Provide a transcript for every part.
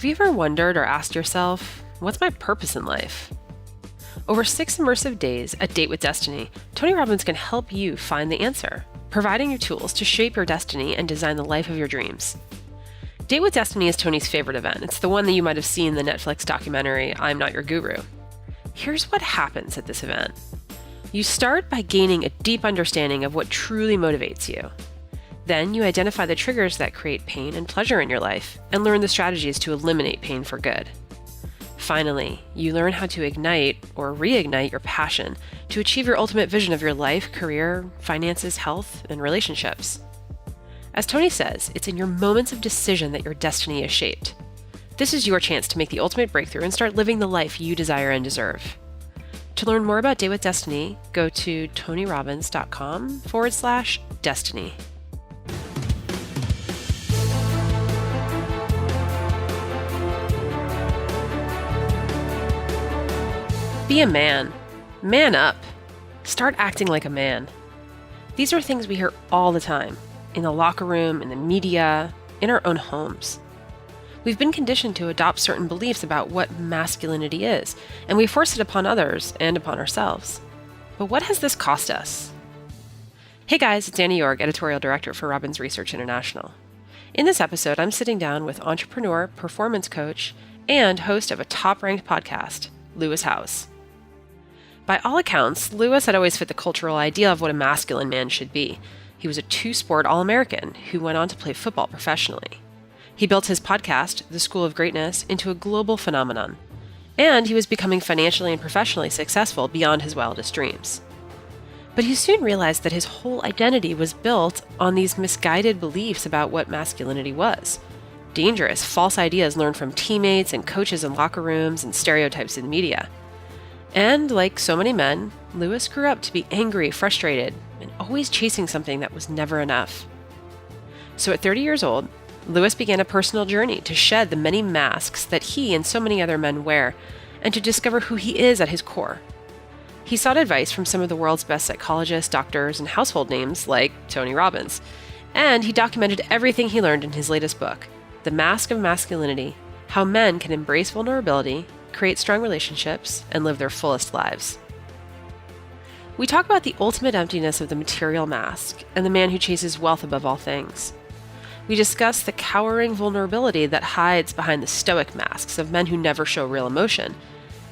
Have you ever wondered or asked yourself, what's my purpose in life? Over 6 immersive days at Date with Destiny, Tony Robbins can help you find the answer, providing you tools to shape your destiny and design the life of your dreams. Date with Destiny is Tony's favorite event. It's the one that you might have seen in the Netflix documentary, I'm Not Your Guru. Here's what happens at this event. You start by gaining a deep understanding of what truly motivates you. Then you identify the triggers that create pain and pleasure in your life and learn the strategies to eliminate pain for good. Finally, you learn how to ignite or reignite your passion to achieve your ultimate vision of your life, career, finances, health, and relationships. As Tony says, it's in your moments of decision that your destiny is shaped. This is your chance to make the ultimate breakthrough and start living the life you desire and deserve. To learn more about Date with Destiny, go to tonyrobbins.com/destiny. Be a man. Man up. Start acting like a man. These are things we hear all the time, in the locker room, in the media, in our own homes. We've been conditioned to adopt certain beliefs about what masculinity is, and we force it upon others and upon ourselves. But what has this cost us? Hey guys, it's Yoerg, editorial director for Robbins Research International. In this episode, I'm sitting down with entrepreneur, performance coach, and host of a top-ranked podcast, Lewis Howes. By all accounts, Lewis had always fit the cultural idea of what a masculine man should be. He was a 2-sport All-American who went on to play football professionally. He built his podcast, The School of Greatness, into a global phenomenon. And he was becoming financially and professionally successful beyond his wildest dreams. But he soon realized that his whole identity was built on these misguided beliefs about what masculinity was. Dangerous, false ideas learned from teammates and coaches in locker rooms and stereotypes in the media. And like so many men, Lewis grew up to be angry, frustrated, and always chasing something that was never enough. So at 30 years old, Lewis began a personal journey to shed the many masks that he and so many other men wear, and to discover who he is at his core. He sought advice from some of the world's best psychologists, doctors, and household names like Tony Robbins, and he documented everything he learned in his latest book, The Mask of Masculinity: How Men Can Embrace Vulnerability, Create Strong Relationships, and Live Their Fullest Lives. We talk about the ultimate emptiness of the material mask and the man who chases wealth above all things. We discuss the cowering vulnerability that hides behind the Stoic masks of men who never show real emotion,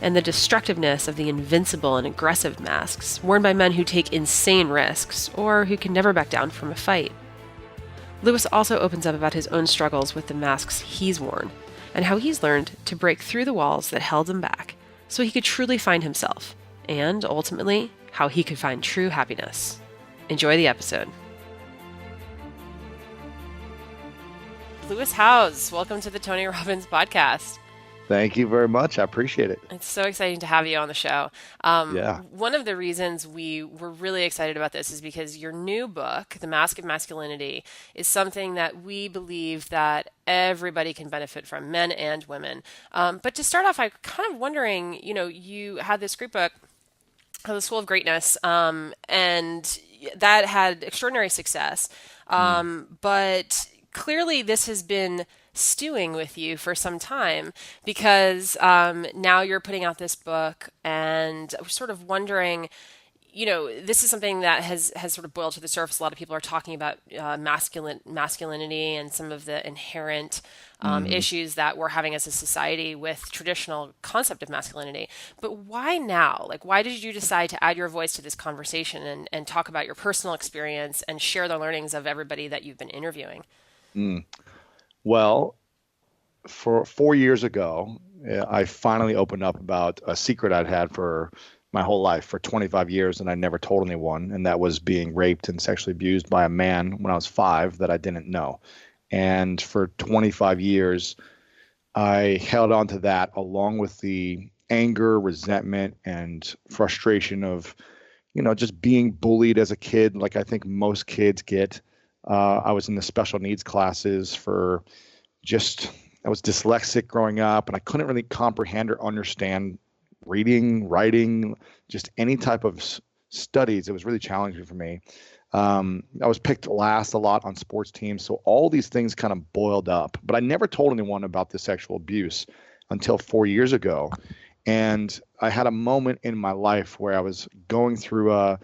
and the destructiveness of the invincible and aggressive masks worn by men who take insane risks or who can never back down from a fight. Lewis also opens up about his own struggles with the masks he's worn, and how he's learned to break through the walls that held him back so he could truly find himself, and ultimately, how he could find true happiness. Enjoy the episode. Lewis Howes, welcome to the Tony Robbins podcast. Thank you very much. I appreciate it. It's so exciting to have you on the show. Yeah. One of the reasons we were really excited about this is because your new book, The Mask of Masculinity, is something that we believe that everybody can benefit from, men and women. But to start off, I'm kind of wondering, you had this great book, The School of Greatness, and that had extraordinary success. But clearly this has been stewing with you for some time because now you're putting out this book, and we're sort of wondering, this is something that has sort of boiled to the surface. A lot of people are talking about masculinity and some of the inherent issues that we're having as a society with traditional concept of masculinity. But why now? Like, why did you decide to add your voice to this conversation and talk about your personal experience and share the learnings of everybody that you've been interviewing? Well, for 4 years ago, I finally opened up about a secret I'd had for my whole life, for 25 years, and I never told anyone, and that was being raped and sexually abused by a man when I was 5 that I didn't know. And for 25 years, I held on to that along with the anger, resentment, and frustration of, just being bullied as a kid, like I think most kids get. I was in the special needs classes I was dyslexic growing up, and I couldn't really comprehend or understand reading, writing, just any type of studies. It was really challenging for me. I was picked last a lot on sports teams. So all these things kind of boiled up. But I never told anyone about the sexual abuse until 4 years ago. And I had a moment in my life where I was going through a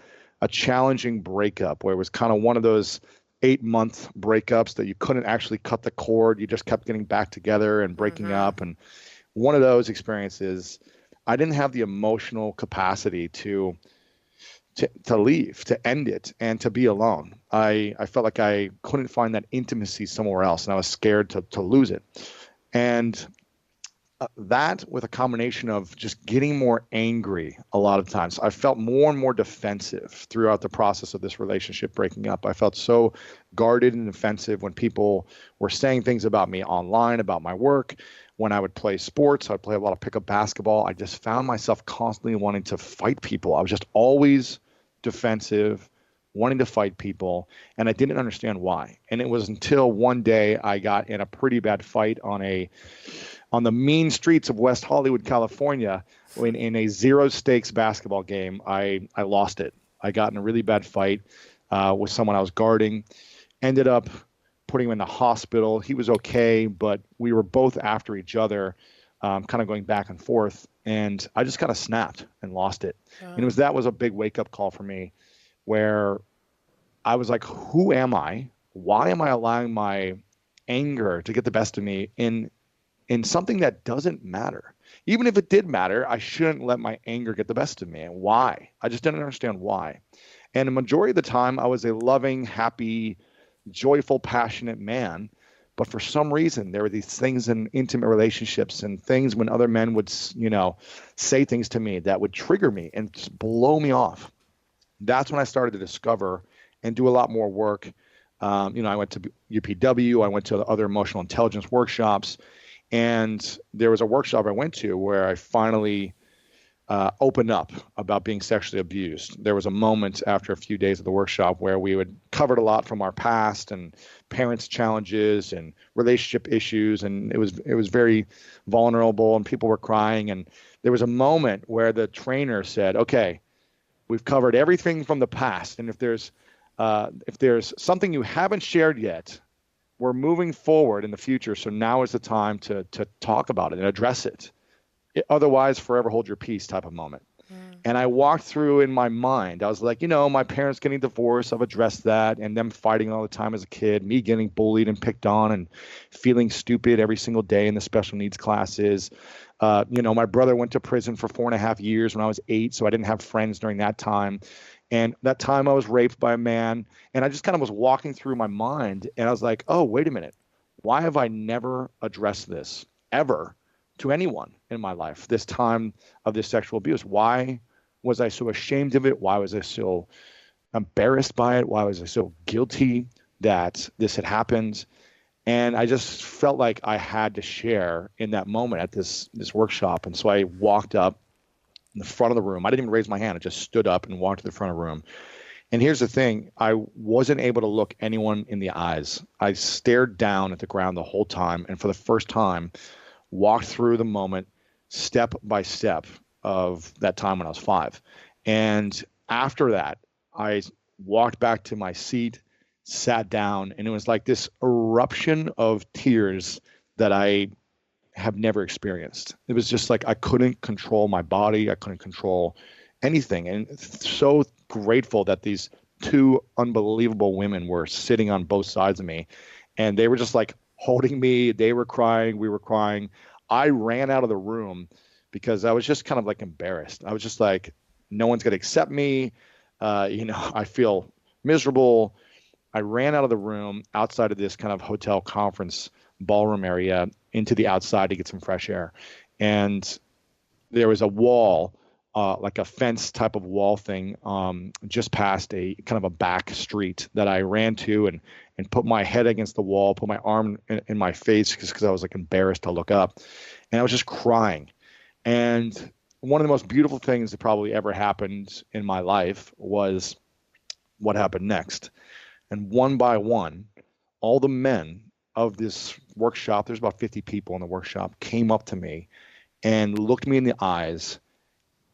challenging breakup where it was kind of one of those 8-month breakups that you couldn't actually cut the cord. You just kept getting back together and breaking up. And one of those experiences, I didn't have the emotional capacity to leave, to end it, and to be alone. I felt like I couldn't find that intimacy somewhere else, and I was scared to lose it. And that, with a combination of just getting more angry a lot of times, I felt more and more defensive throughout the process of this relationship breaking up. I felt so guarded and defensive when people were saying things about me online, about my work. When I would play sports, I'd play a lot of pickup basketball. I just found myself constantly wanting to fight people. I was just always defensive, wanting to fight people, and I didn't understand why. And it was until one day I got in a pretty bad fight on the mean streets of West Hollywood, California, in a zero stakes basketball game. I lost it. I got in a really bad fight with someone I was guarding, ended up putting him in the hospital. He was okay, but we were both after each other, kind of going back and forth. And I just kind of snapped and lost it. And that was a big wake up call for me, where I was like, who am I? Why am I allowing my anger to get the best of me in something that doesn't matter? Even if it did matter, I shouldn't let my anger get the best of me. And why? I just didn't understand why. And the majority of the time, I was a loving, happy, joyful, passionate man. But for some reason, there were these things in intimate relationships and things when other men would, say things to me that would trigger me and just blow me off. That's when I started to discover and do a lot more work. I went to UPW. I went to other emotional intelligence workshops. And there was a workshop I went to where I finally opened up about being sexually abused. There was a moment after a few days of the workshop where we had covered a lot from our past and parents' challenges and relationship issues, and it was very vulnerable, and people were crying. And there was a moment where the trainer said, "Okay, we've covered everything from the past, and if there's something you haven't shared yet, we're moving forward in the future. So now is the time to talk about it and address it. Otherwise, forever hold your peace," type of moment. And I walked through in my mind. I was like, my parents getting divorced, I've addressed that, and them fighting all the time as a kid, me getting bullied and picked on and feeling stupid every single day in the special needs classes. My brother went to prison for 4.5 years when I was 8, so I didn't have friends during that time. And that time I was raped by a man, and I just kind of was walking through my mind, and I was like, oh, wait a minute. Why have I never addressed this ever to anyone in my life, this time of this sexual abuse? Why was I so ashamed of it? Why was I so embarrassed by it? Why was I so guilty that this had happened? And I just felt like I had to share in that moment at this workshop. And so I walked up in the front of the room. I didn't even raise my hand. I just stood up and walked to the front of the room. And here's the thing. I wasn't able to look anyone in the eyes. I stared down at the ground the whole time. And for the first time, walked through the moment step by step of that time when I was 5. And after that, I walked back to my seat, sat down, and it was like this eruption of tears that I have never experienced. It was just like I couldn't control my body. I couldn't control anything. And so grateful that these 2 unbelievable women were sitting on both sides of me. And they were just like holding me. They were crying. We were crying. I ran out of the room because I was just kind of like embarrassed. I was just like, no one's going to accept me. I feel miserable. I ran out of the room outside of this kind of hotel conference ballroom area into the outside to get some fresh air. And there was a wall, like a fence type of wall thing, just past a kind of a back street that I ran to and put my head against the wall, put my arm in my face because I was like embarrassed to look up. And I was just crying. And one of the most beautiful things that probably ever happened in my life was what happened next. And one by one, all the men of this workshop, there's about 50 people in the workshop, came up to me and looked me in the eyes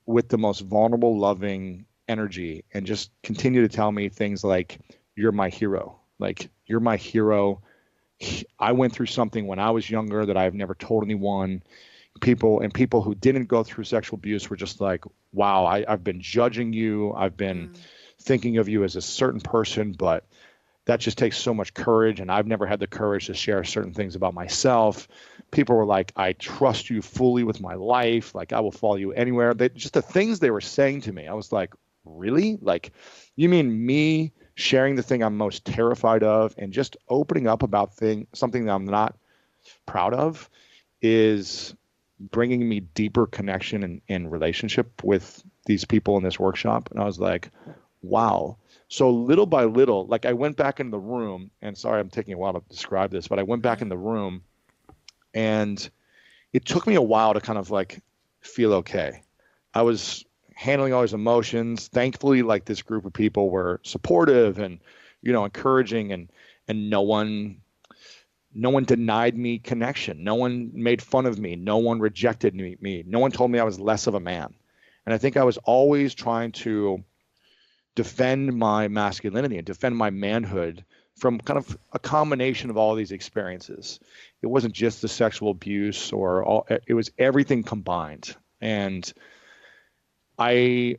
with the most vulnerable, loving, energy and just continue to tell me things like, you're my hero. Like, you're my hero. I went through something when I was younger that I've never told anyone. People who didn't go through sexual abuse were just like, wow, I've been judging you. I've been thinking of you as a certain person, but that just takes so much courage. And I've never had the courage to share certain things about myself. People were like, I trust you fully with my life. Like, I will follow you anywhere. Just the things they were saying to me, I was like, really? Like, you mean me sharing the thing I'm most terrified of and just opening up about something that I'm not proud of is bringing me deeper connection and relationship with these people in this workshop? And I was like, wow. So little by little, like, I went back in the room, and sorry, I'm taking a while to describe this, but I went back in the room, and it took me a while to kind of like feel okay. I was handling all these emotions. Thankfully, like, this group of people were supportive and, encouraging, and no one denied me connection. No one made fun of me. No one rejected me. No one told me I was less of a man. And I think I was always trying to defend my masculinity and defend my manhood from kind of a combination of all these experiences. It wasn't just the sexual abuse it was everything combined. And I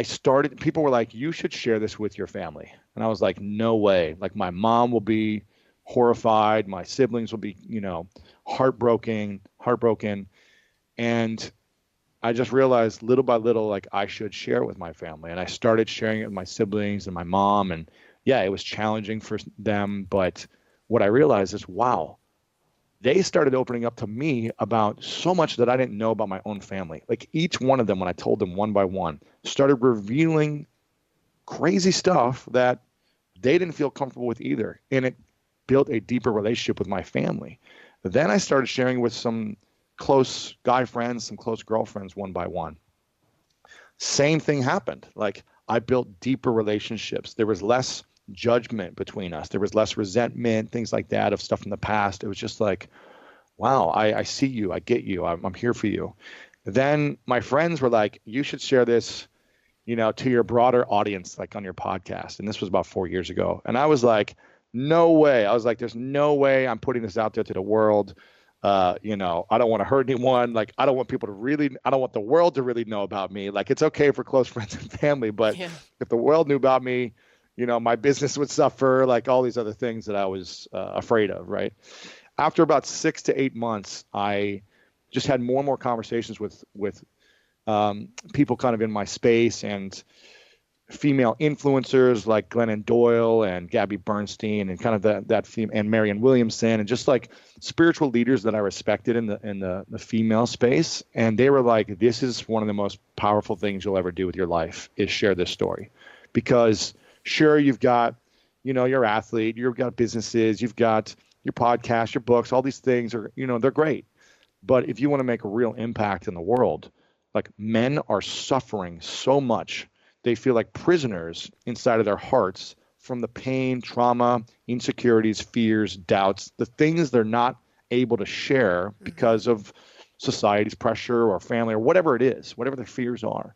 started, people were like, you should share this with your family. And I was like, no way. Like, my mom will be horrified. My siblings will be, heartbroken. And I just realized little by little, like, I should share it with my family. And I started sharing it with my siblings and my mom. And yeah, it was challenging for them. But what I realized is, wow, they started opening up to me about so much that I didn't know about my own family. Like, each one of them, when I told them one by one, started revealing crazy stuff that they didn't feel comfortable with either. And it built a deeper relationship with my family. Then I started sharing with some close guy friends, some close girlfriends, one by one. Same thing happened. Like, I built deeper relationships. There was less judgment between us. There was less resentment, things like that, of stuff in the past. It was just like, wow, I see you. I get you. I'm here for you. Then my friends were like, you should share this, to your broader audience, like on your podcast. And this was about 4 years ago. And I was like, no way. I was like, there's no way I'm putting this out there to the world. I don't want to hurt anyone. Like, I don't want the world to really know about me. Like, it's okay for close friends and family, but if the world knew about me, my business would suffer, like all these other things that I was afraid of, right? After about 6 to 8 months, I just had more and more conversations with people kind of in my space, and female influencers like Glennon Doyle and Gabby Bernstein, and kind of that female, and Marianne Williamson, and just like spiritual leaders that I respected in the female space. And they were like, this is one of the most powerful things you'll ever do with your life, is share this story. Because sure, you've got, your athlete, you've got businesses, you've got your podcast, your books, all these things are, they're great. But if you want to make a real impact in the world, like, men are suffering so much. They feel like prisoners inside of their hearts from the pain, trauma, insecurities, fears, doubts, the things they're not able to share because of society's pressure or family or whatever it is, whatever their fears are.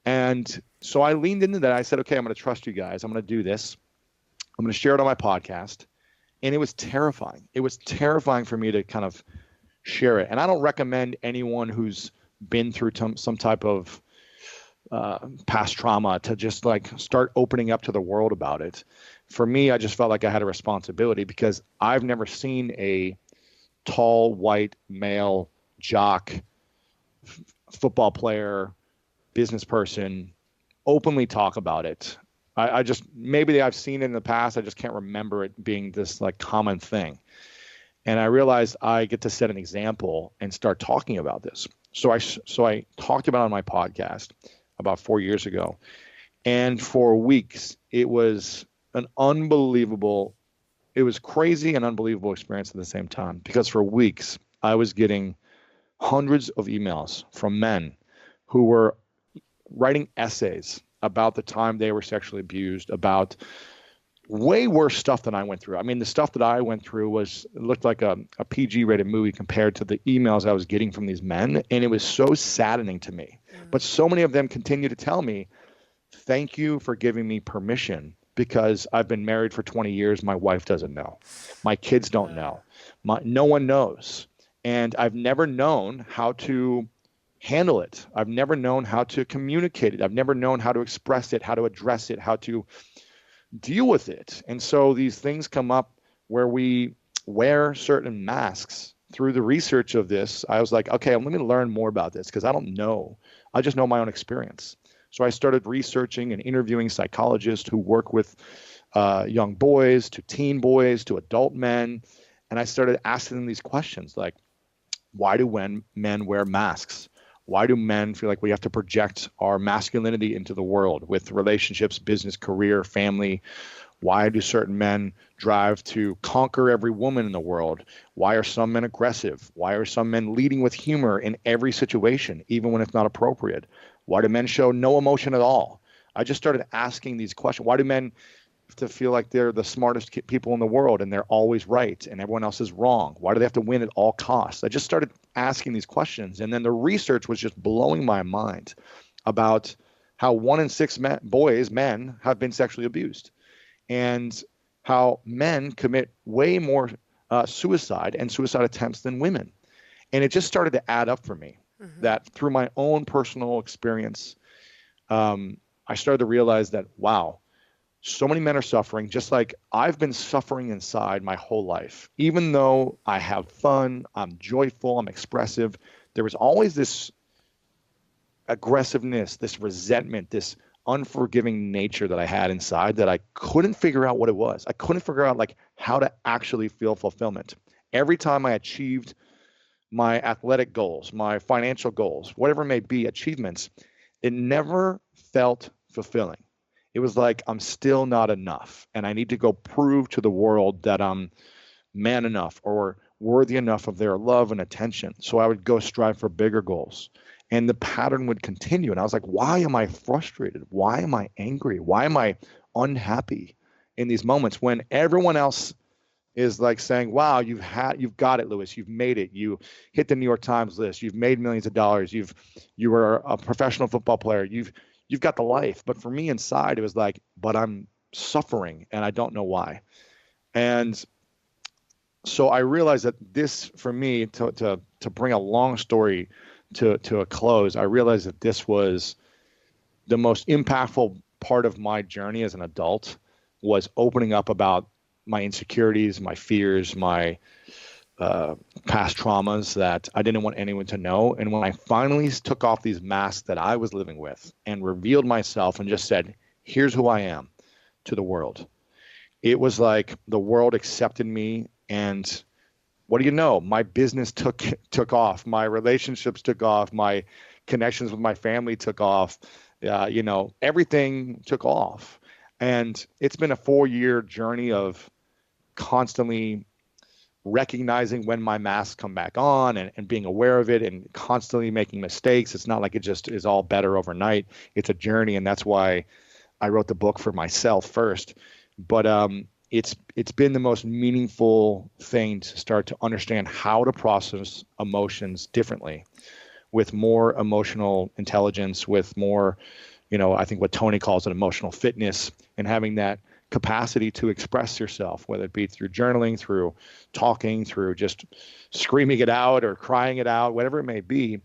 And so I leaned into that. I said, okay, I'm going to trust you guys. I'm going to do this. I'm going to share it on my podcast. And it was terrifying. It was terrifying for me to kind of share it. And I don't recommend anyone who's been through some type of past trauma to just like start opening up to the world about it. For me, I just felt like I had a responsibility, because I've never seen a tall, white, male, jock, football player, business person openly talk about it. I just, maybe I've seen it in the past, I just can't remember it being this like common thing. And I realized I get to set an example and start talking about this. So I talked about it on my podcast about 4 years ago. And for weeks, it was crazy and unbelievable experience at the same time. Because for weeks, I was getting hundreds of emails from men who were writing essays about the time they were sexually abused, about way worse stuff than I went through. I mean, the stuff that I went through looked like a PG-rated movie compared to the emails I was getting from these men. And it was so saddening to me. But so many of them continue to tell me thank you for giving me permission, because I've been married for 20 years. My wife doesn't know. My kids don't know. No one knows. And I've never known how to handle it. I've never known how to communicate it. I've never known how to express it, how to address it, how to deal with it. And so these things come up where we wear certain masks. Through the research of this, I was like, okay, I'm going to learn more about this, because I don't know. I just know my own experience. So I started researching and interviewing psychologists who work with young boys, to teen boys, to adult men. And I started asking them these questions like, why do men wear masks? Why do men feel like we have to project our masculinity into the world with relationships, business, career, family? Why do certain men drive to conquer every woman in the world? Why are some men aggressive? Why are some men leading with humor in every situation, even when it's not appropriate? Why do men show no emotion at all? I just started asking these questions. Why do men have to feel like they're the smartest people in the world and they're always right and everyone else is wrong? Why do they have to win at all costs? I just started asking these questions. And then the research was just blowing my mind about how 1 in 6 men have been sexually abused, and how men commit way more suicide and suicide attempts than women. And it just started to add up for me that through my own personal experience, I started to realize that, wow, so many men are suffering, just like I've been suffering inside my whole life. Even though I have fun, I'm joyful, I'm expressive, there was always this aggressiveness, this resentment, this unforgiving nature that I had inside that I couldn't figure out what it was. I couldn't figure out like how to actually feel fulfillment. Every time I achieved my athletic goals, my financial goals, whatever it may be, achievements, it never felt fulfilling. It was like I'm still not enough, and I need to go prove to the world that I'm man enough or worthy enough of their love and attention. So I would go strive for bigger goals. And the pattern would continue. And I was like, why am I frustrated? Why am I angry? Why am I unhappy in these moments when everyone else is like saying, wow, you've got it, Lewis. You've made it. You hit the New York Times list. You've made millions of dollars. You were a professional football player. You've got the life. But for me inside, it was like, but I'm suffering and I don't know why. And so I realized that this, for me, to bring a long story to a close, I realized that this was the most impactful part of my journey as an adult, was opening up about my insecurities, my fears, my past traumas that I didn't want anyone to know. And when I finally took off these masks that I was living with and revealed myself and just said, here's who I am to the world, it was like the world accepted me. And what do you know? My business took off. My relationships took off. My connections with my family took off. Everything took off. And it's been a 4-year journey of constantly recognizing when my masks come back on and being aware of it and constantly making mistakes. It's not like it just is all better overnight. It's a journey. And that's why I wrote the book for myself first. But it's been the most meaningful thing to start to understand how to process emotions differently, with more emotional intelligence, with more, I think what Tony calls it, emotional fitness, and having that capacity to express yourself, whether it be through journaling, through talking, through just screaming it out or crying it out, whatever it may be.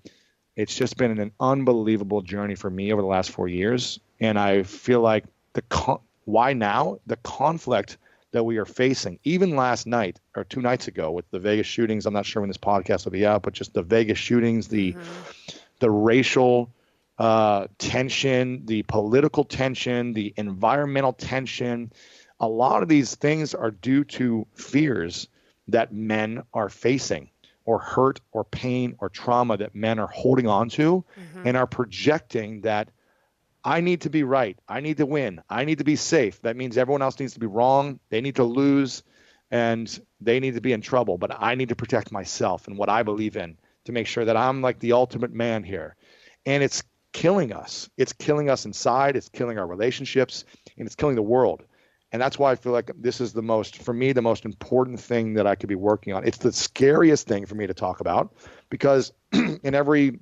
It's just been an unbelievable journey for me over the last 4 years. And I feel like why now? The conflict that we are facing, even last night or 2 nights ago with the Vegas shootings. I'm not sure when this podcast will be out, but just the Vegas shootings, the racial tension, the political tension, the environmental tension. A lot of these things are due to fears that men are facing, or hurt or pain or trauma that men are holding on to and are projecting that I need to be right. I need to win. I need to be safe. That means everyone else needs to be wrong. They need to lose and they need to be in trouble. But I need to protect myself and what I believe in to make sure that I'm like the ultimate man here. And it's killing us. It's killing us inside. It's killing our relationships, and it's killing the world. And that's why I feel like this is the most important thing that I could be working on. It's the scariest thing for me to talk about, because in every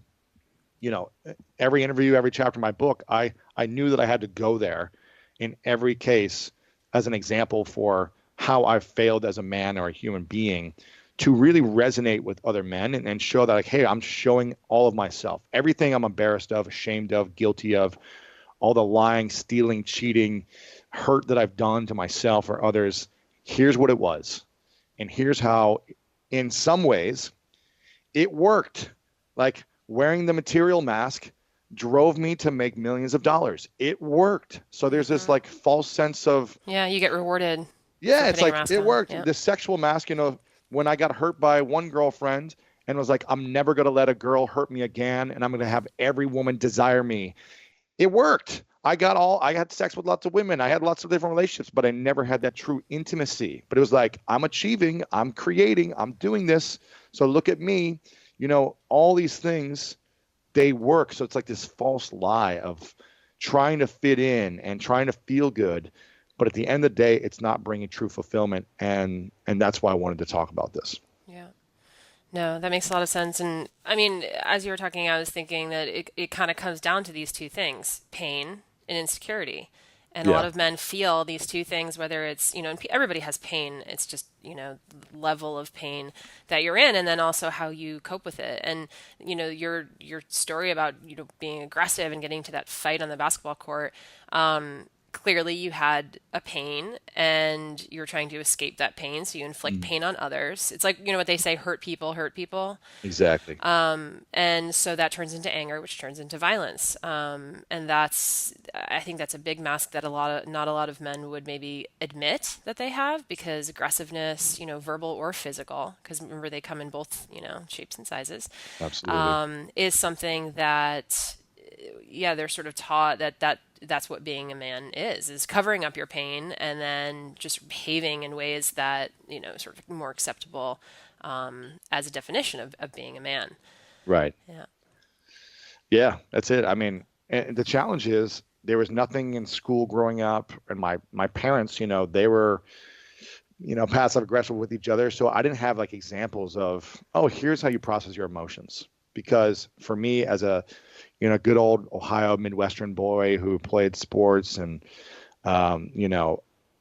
you know, every interview, every chapter of my book, I knew that I had to go there in every case as an example for how I've failed as a man or a human being to really resonate with other men and show that, like, hey, I'm showing all of myself, everything I'm embarrassed of, ashamed of, guilty of, all the lying, stealing, cheating, hurt that I've done to myself or others. Here's what it was. And here's how, in some ways, it worked. Like wearing the material mask drove me to make millions of dollars. It worked. So there's this like false sense of, Yeah, you get rewarded for yeah, it's putting a like mask it on. worked. Yeah. The sexual mask, when I got hurt by one girlfriend and was like, I'm never going to let a girl hurt me again. And I'm going to have every woman desire me. It worked. I had sex with lots of women. I had lots of different relationships, but I never had that true intimacy. But it was like, I'm achieving, I'm creating, I'm doing this. So look at me, all these things, they work. So it's like this false lie of trying to fit in and trying to feel good. But at the end of the day, it's not bringing true fulfillment. And that's why I wanted to talk about this. Yeah. No, that makes a lot of sense. And I mean, as you were talking, I was thinking that it kind of comes down to these two things, pain and insecurity. And a lot Yeah. of men feel these two things, whether it's, and everybody has pain. It's just, level of pain that you're in, and then also how you cope with it. And, your story about, being aggressive and getting to that fight on the basketball court, clearly you had a pain and you're trying to escape that pain. So you inflict Mm, pain on others. It's like, what they say, hurt people. exactly. And so that turns into anger, which turns into violence. And I think that's a big mask that not a lot of men would maybe admit that they have, because aggressiveness, verbal or physical, because remember they come in both, shapes and sizes, Absolutely. is something that, yeah, they're sort of taught that's what being a man is covering up your pain and then just behaving in ways that, sort of more acceptable, as a definition of being a man. Right. Yeah. Yeah, that's it. I mean, and the challenge is there was nothing in school growing up, and my parents, they were, passive aggressive with each other. So I didn't have like examples of, oh, here's how you process your emotions. Because for me, as a, good old Ohio Midwestern boy who played sports and,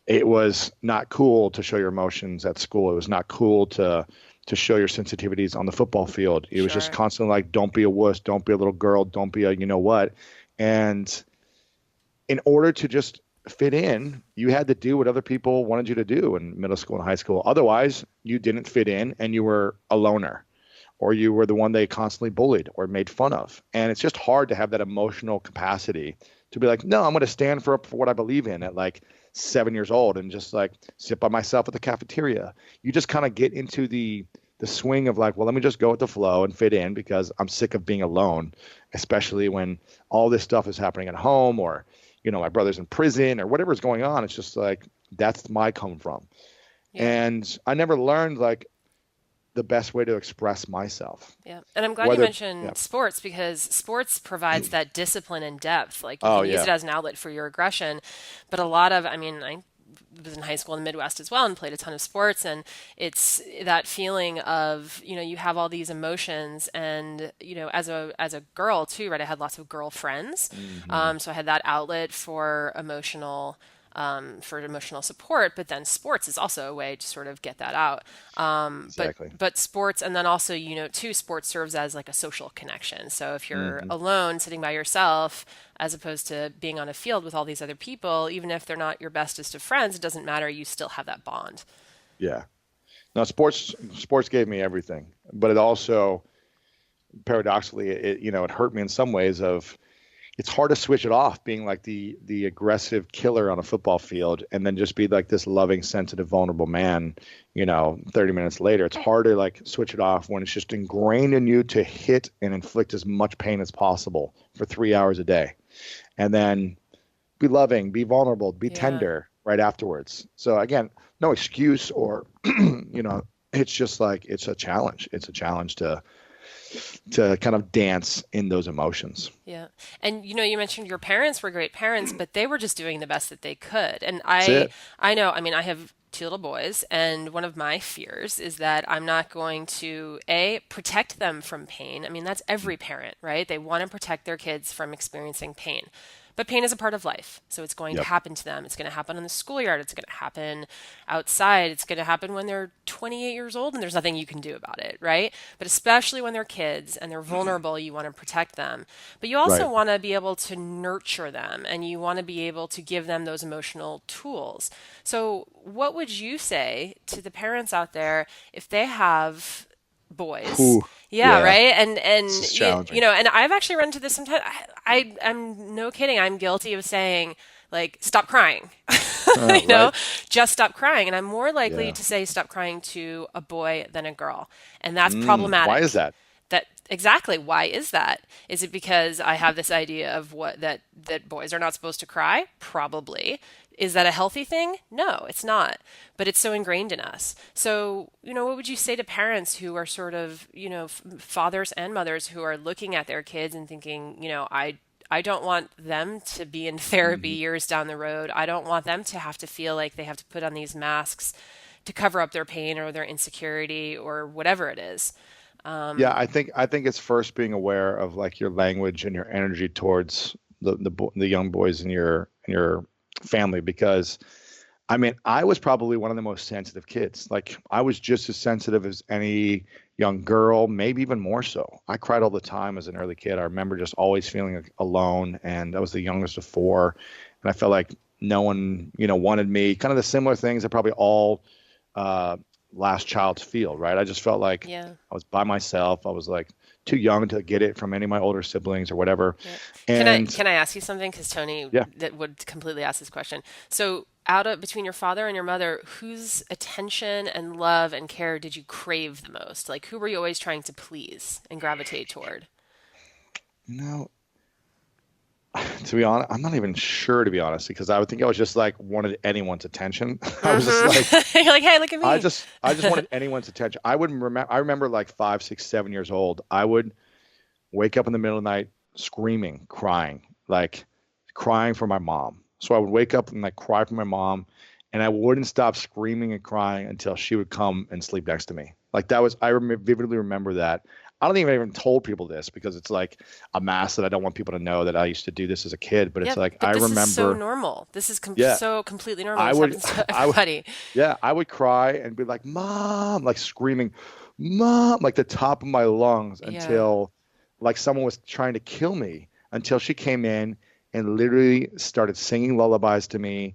it was not cool to show your emotions at school. It was not cool to show your sensitivities on the football field. It was just Sure. constantly like, don't be a wuss, don't be a little girl, don't be a you know what. And in order to just fit in, you had to do what other people wanted you to do in middle school and high school. Otherwise, you didn't fit in and you were a loner, or you were the one they constantly bullied or made fun of. And it's just hard to have that emotional capacity to be like, no, I'm going to stand for what I believe in at like 7 years old and just like sit by myself at the cafeteria. You just kind of get into the swing of like, well, let me just go with the flow and fit in because I'm sick of being alone, especially when all this stuff is happening at home, or, my brother's in prison or whatever's going on. It's just like, that's my come from. Yeah. And I never learned like the best way to express myself. Yeah. And I'm glad you Whether, yeah. mentioned sports, because sports provides that discipline and depth. Like you Oh, can use it yeah. as an outlet for your aggression. But a lot of, I mean, I was in high school in the Midwest as well and played a ton of sports. And it's that feeling of, you have all these emotions. And, as a girl too, right? I had lots of girl friends. Hmm. So I had that outlet for emotional support, but then sports is also a way to sort of get that out. But Exactly. sports, and then also, too, sports serves as like a social connection. So if you're Hmm. alone, sitting by yourself, as opposed to being on a field with all these other people, even if they're not your bestest of friends, it doesn't matter. You still have that bond. Yeah. No, sports gave me everything, but it also paradoxically, it hurt me in some ways of, it's hard to switch it off being like the aggressive killer on a football field and then just be like this loving, sensitive, vulnerable man, 30 minutes later. It's hard to like switch it off when it's just ingrained in you to hit and inflict as much pain as possible for 3 hours a day. And then be loving, be vulnerable, be Yeah. tender right afterwards. So again, no excuse or, it's just like, it's a challenge. It's a challenge to kind of dance in those emotions. Yeah. And you mentioned your parents were great parents, but they were just doing the best that they could. And That's it. I know, I mean, I have two little boys, and one of my fears is that I'm not going to, A, protect them from pain. I mean, that's every parent, right? They want to protect their kids from experiencing pain. But pain is a part of life. So it's going to Yep. happen to them. It's going to happen in the schoolyard. It's going to happen outside. It's going to happen when they're 28 years old and there's nothing you can do about it, right? But especially when they're kids and they're vulnerable, you want to protect them. But you also Right. want to be able to nurture them and you want to be able to give them those emotional tools. So, what would you say to the parents out there if they have boys? Whew. Yeah, Yeah. right. This is You challenging. know, and I've actually run into this sometimes. I'm no kidding. I'm guilty of saying like, stop crying, you know, Right. just stop crying. And I'm more likely Yeah. to say stop crying to a boy than a girl, and that's Why is problematic. that? That exactly. Why is that? Is it because I have this idea of what that boys are not supposed to cry? Probably. Is that a healthy thing? No, it's not. But it's so ingrained in us. So, you know, what would you say to parents who are sort of, you know, fathers and mothers who are looking at their kids and thinking, you know, I don't want them to be in therapy Mhm. years down the road. I don't want them to have to feel like they have to put on these masks to cover up their pain or their insecurity or whatever it is. Yeah, I think it's first being aware of like your language and your energy towards the young boys in your family because I mean, I was probably one of the most sensitive kids. Like I was just as sensitive as any young girl, maybe even more so. I cried all the time as an early kid. I remember just always feeling like, alone, and I was the youngest of four, and I felt like no one, wanted me. Kind of the similar things that probably all uh, last childs feel, right? I just felt like Yeah. I was by myself. I was like too young to get it from any of my older siblings or whatever. Yeah. And Can I ask you something? Because Tony yeah, that would completely ask this question. So, out of between your father and your mother, whose attention and love and care did you crave the most? Like, who were you always trying to please and gravitate toward? you know, to be honest, I'm not even sure to be honest, because I would think I was just like wanted anyone's attention. I was just like, Mm-hmm. You're like, hey, look at I me. just, I just wanted anyone's attention. I remember like 5, 6, 7 years old. I would wake up in the middle of the night screaming, crying, like crying for my mom. So I would wake up and like cry for my mom, and I wouldn't stop screaming and crying until she would come and sleep next to me. Like that was, vividly remember that. I don't think I've even told people this because it's like a mask that I don't want people to know that I used to do this as a kid. But it's Yep, like I but this is so remember, normal. This is yeah, so completely normal. I This would, happens to I would, everybody. yeah, I would cry and be like, "Mom," like screaming, "Mom," like the top of my lungs Yeah. until like someone was trying to kill me until she came in and literally started singing lullabies to me,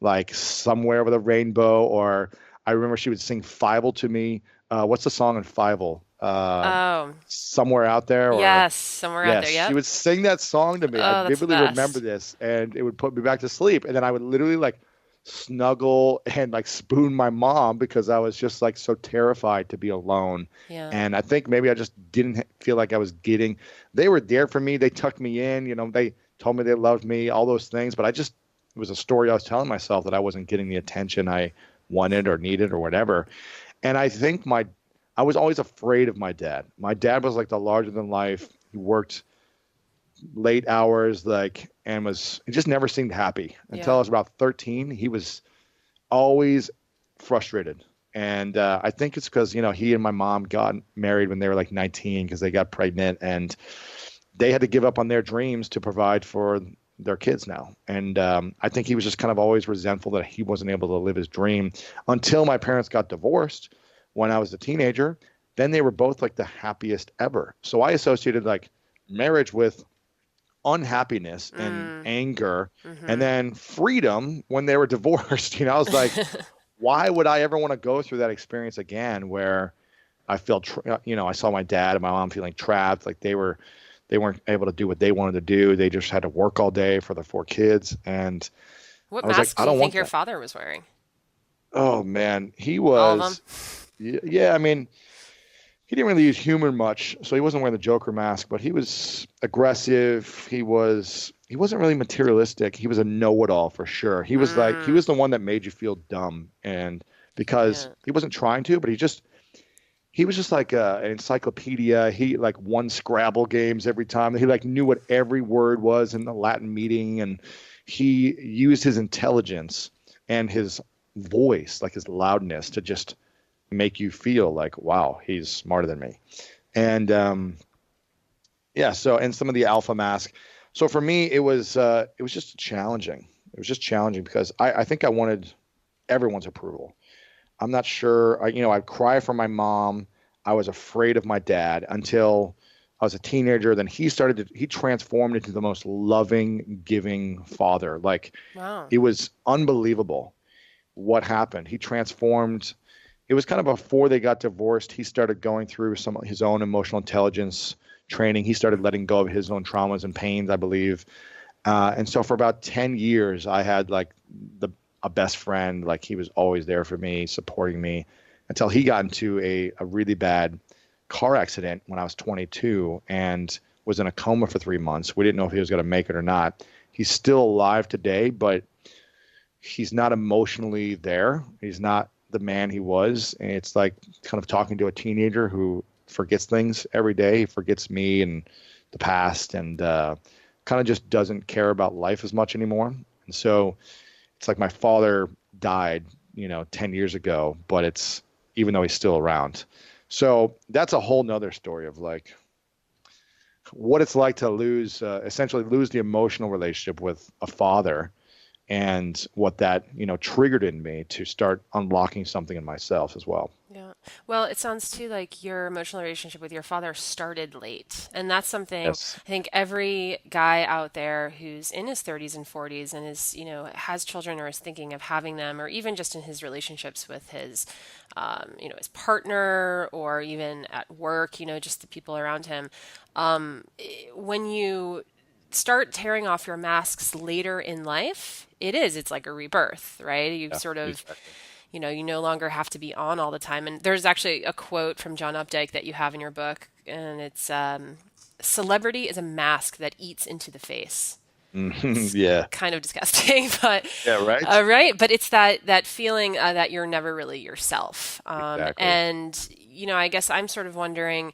like Somewhere Over the Rainbow, or I remember she would sing Fievel to me. What's the song in Fievel? Oh, Somewhere Out There, or yes, somewhere out yes, there. she Yep. would sing that song to me. I Oh, that's the vividly remember best. this, and it would put me back to sleep. And then I would literally like snuggle and like spoon my mom because I was just like so terrified to be alone. Yeah. And I think maybe I just didn't feel like I was getting, they were there for me. They tucked me in, they told me they loved me, all those things. But it was a story I was telling myself that I wasn't getting the attention I wanted or needed or whatever. And I think I was always afraid of my dad. My dad was like the larger than life. He worked late hours, like, and he just never seemed happy until I Yeah. was about 13. He was always frustrated. And I think it's because, he and my mom got married when they were like 19 because they got pregnant and they had to give up on their dreams to provide for their kids now. And I think he was just kind of always resentful that he wasn't able to live his dream until my parents got divorced when I was a teenager. Then they were both like the happiest ever. So I associated like marriage with unhappiness and Mm. anger and Mm-hmm. then freedom when they were divorced. I was like, why would I ever want to go through that experience again where I felt, I saw my dad and my mom feeling trapped, like they weren't able to do what they wanted to do. They just had to work all day for the four kids. And What I was like, mask I do you don't think want your that. father was wearing? Oh man, he All of them? was, yeah, I mean, he didn't really use humor much, so he wasn't wearing the Joker mask, but he was aggressive. He wasn't really materialistic. He was a know-it-all for sure. He Mm. was the one that made you feel dumb, and because Yeah. he wasn't trying to, but he was just like an encyclopedia. He like won Scrabble games every time. He like knew what every word was in the Latin meeting, and he used his intelligence and his voice, like his loudness, to just make you feel like, wow, he's smarter than me. And yeah, so, and some of the alpha mask. So for me, it was just challenging. It was just challenging because I think I wanted everyone's approval. I'm not sure. I'd cry for my mom. I was afraid of my dad until I was a teenager. Then he transformed into the most loving, giving father. Like, Wow. it was unbelievable what happened. He transformed. It was kind of before they got divorced. He started going through some of his own emotional intelligence training. He started letting go of his own traumas and pains, I believe. And so for about 10 years, I had like a best friend. Like, he was always there for me, supporting me, until he got into a really bad car accident when I was 22 and was in a coma for 3 months. We didn't know if he was going to make it or not. He's still alive today, but he's not emotionally there. He's not the man he was. And it's like kind of talking to a teenager who forgets things every day. He forgets me and the past, and kind of just doesn't care about life as much anymore. And so it's like my father died, 10 years ago, but it's, even though he's still around. So that's a whole nother story of like what it's like to essentially lose the emotional relationship with a father, and what that, triggered in me to start unlocking something in myself as well. Yeah. Well, it sounds too like your emotional relationship with your father started late. And that's something Yes. I think every guy out there who's in his 30s and 40s and is, has children or is thinking of having them, or even just in his relationships with his, his partner, or even at work, just the people around him. When you start tearing off your masks later in life, it's like a rebirth, right? You Yeah, sort of, exactly. you no longer have to be on all the time. And there's actually a quote from John Updike that you have in your book, and it's celebrity is a mask that eats into the face. It's Yeah. kind of disgusting, but Yeah. Right. right. But it's that feeling that you're never really yourself. Exactly. And I guess I'm sort of wondering,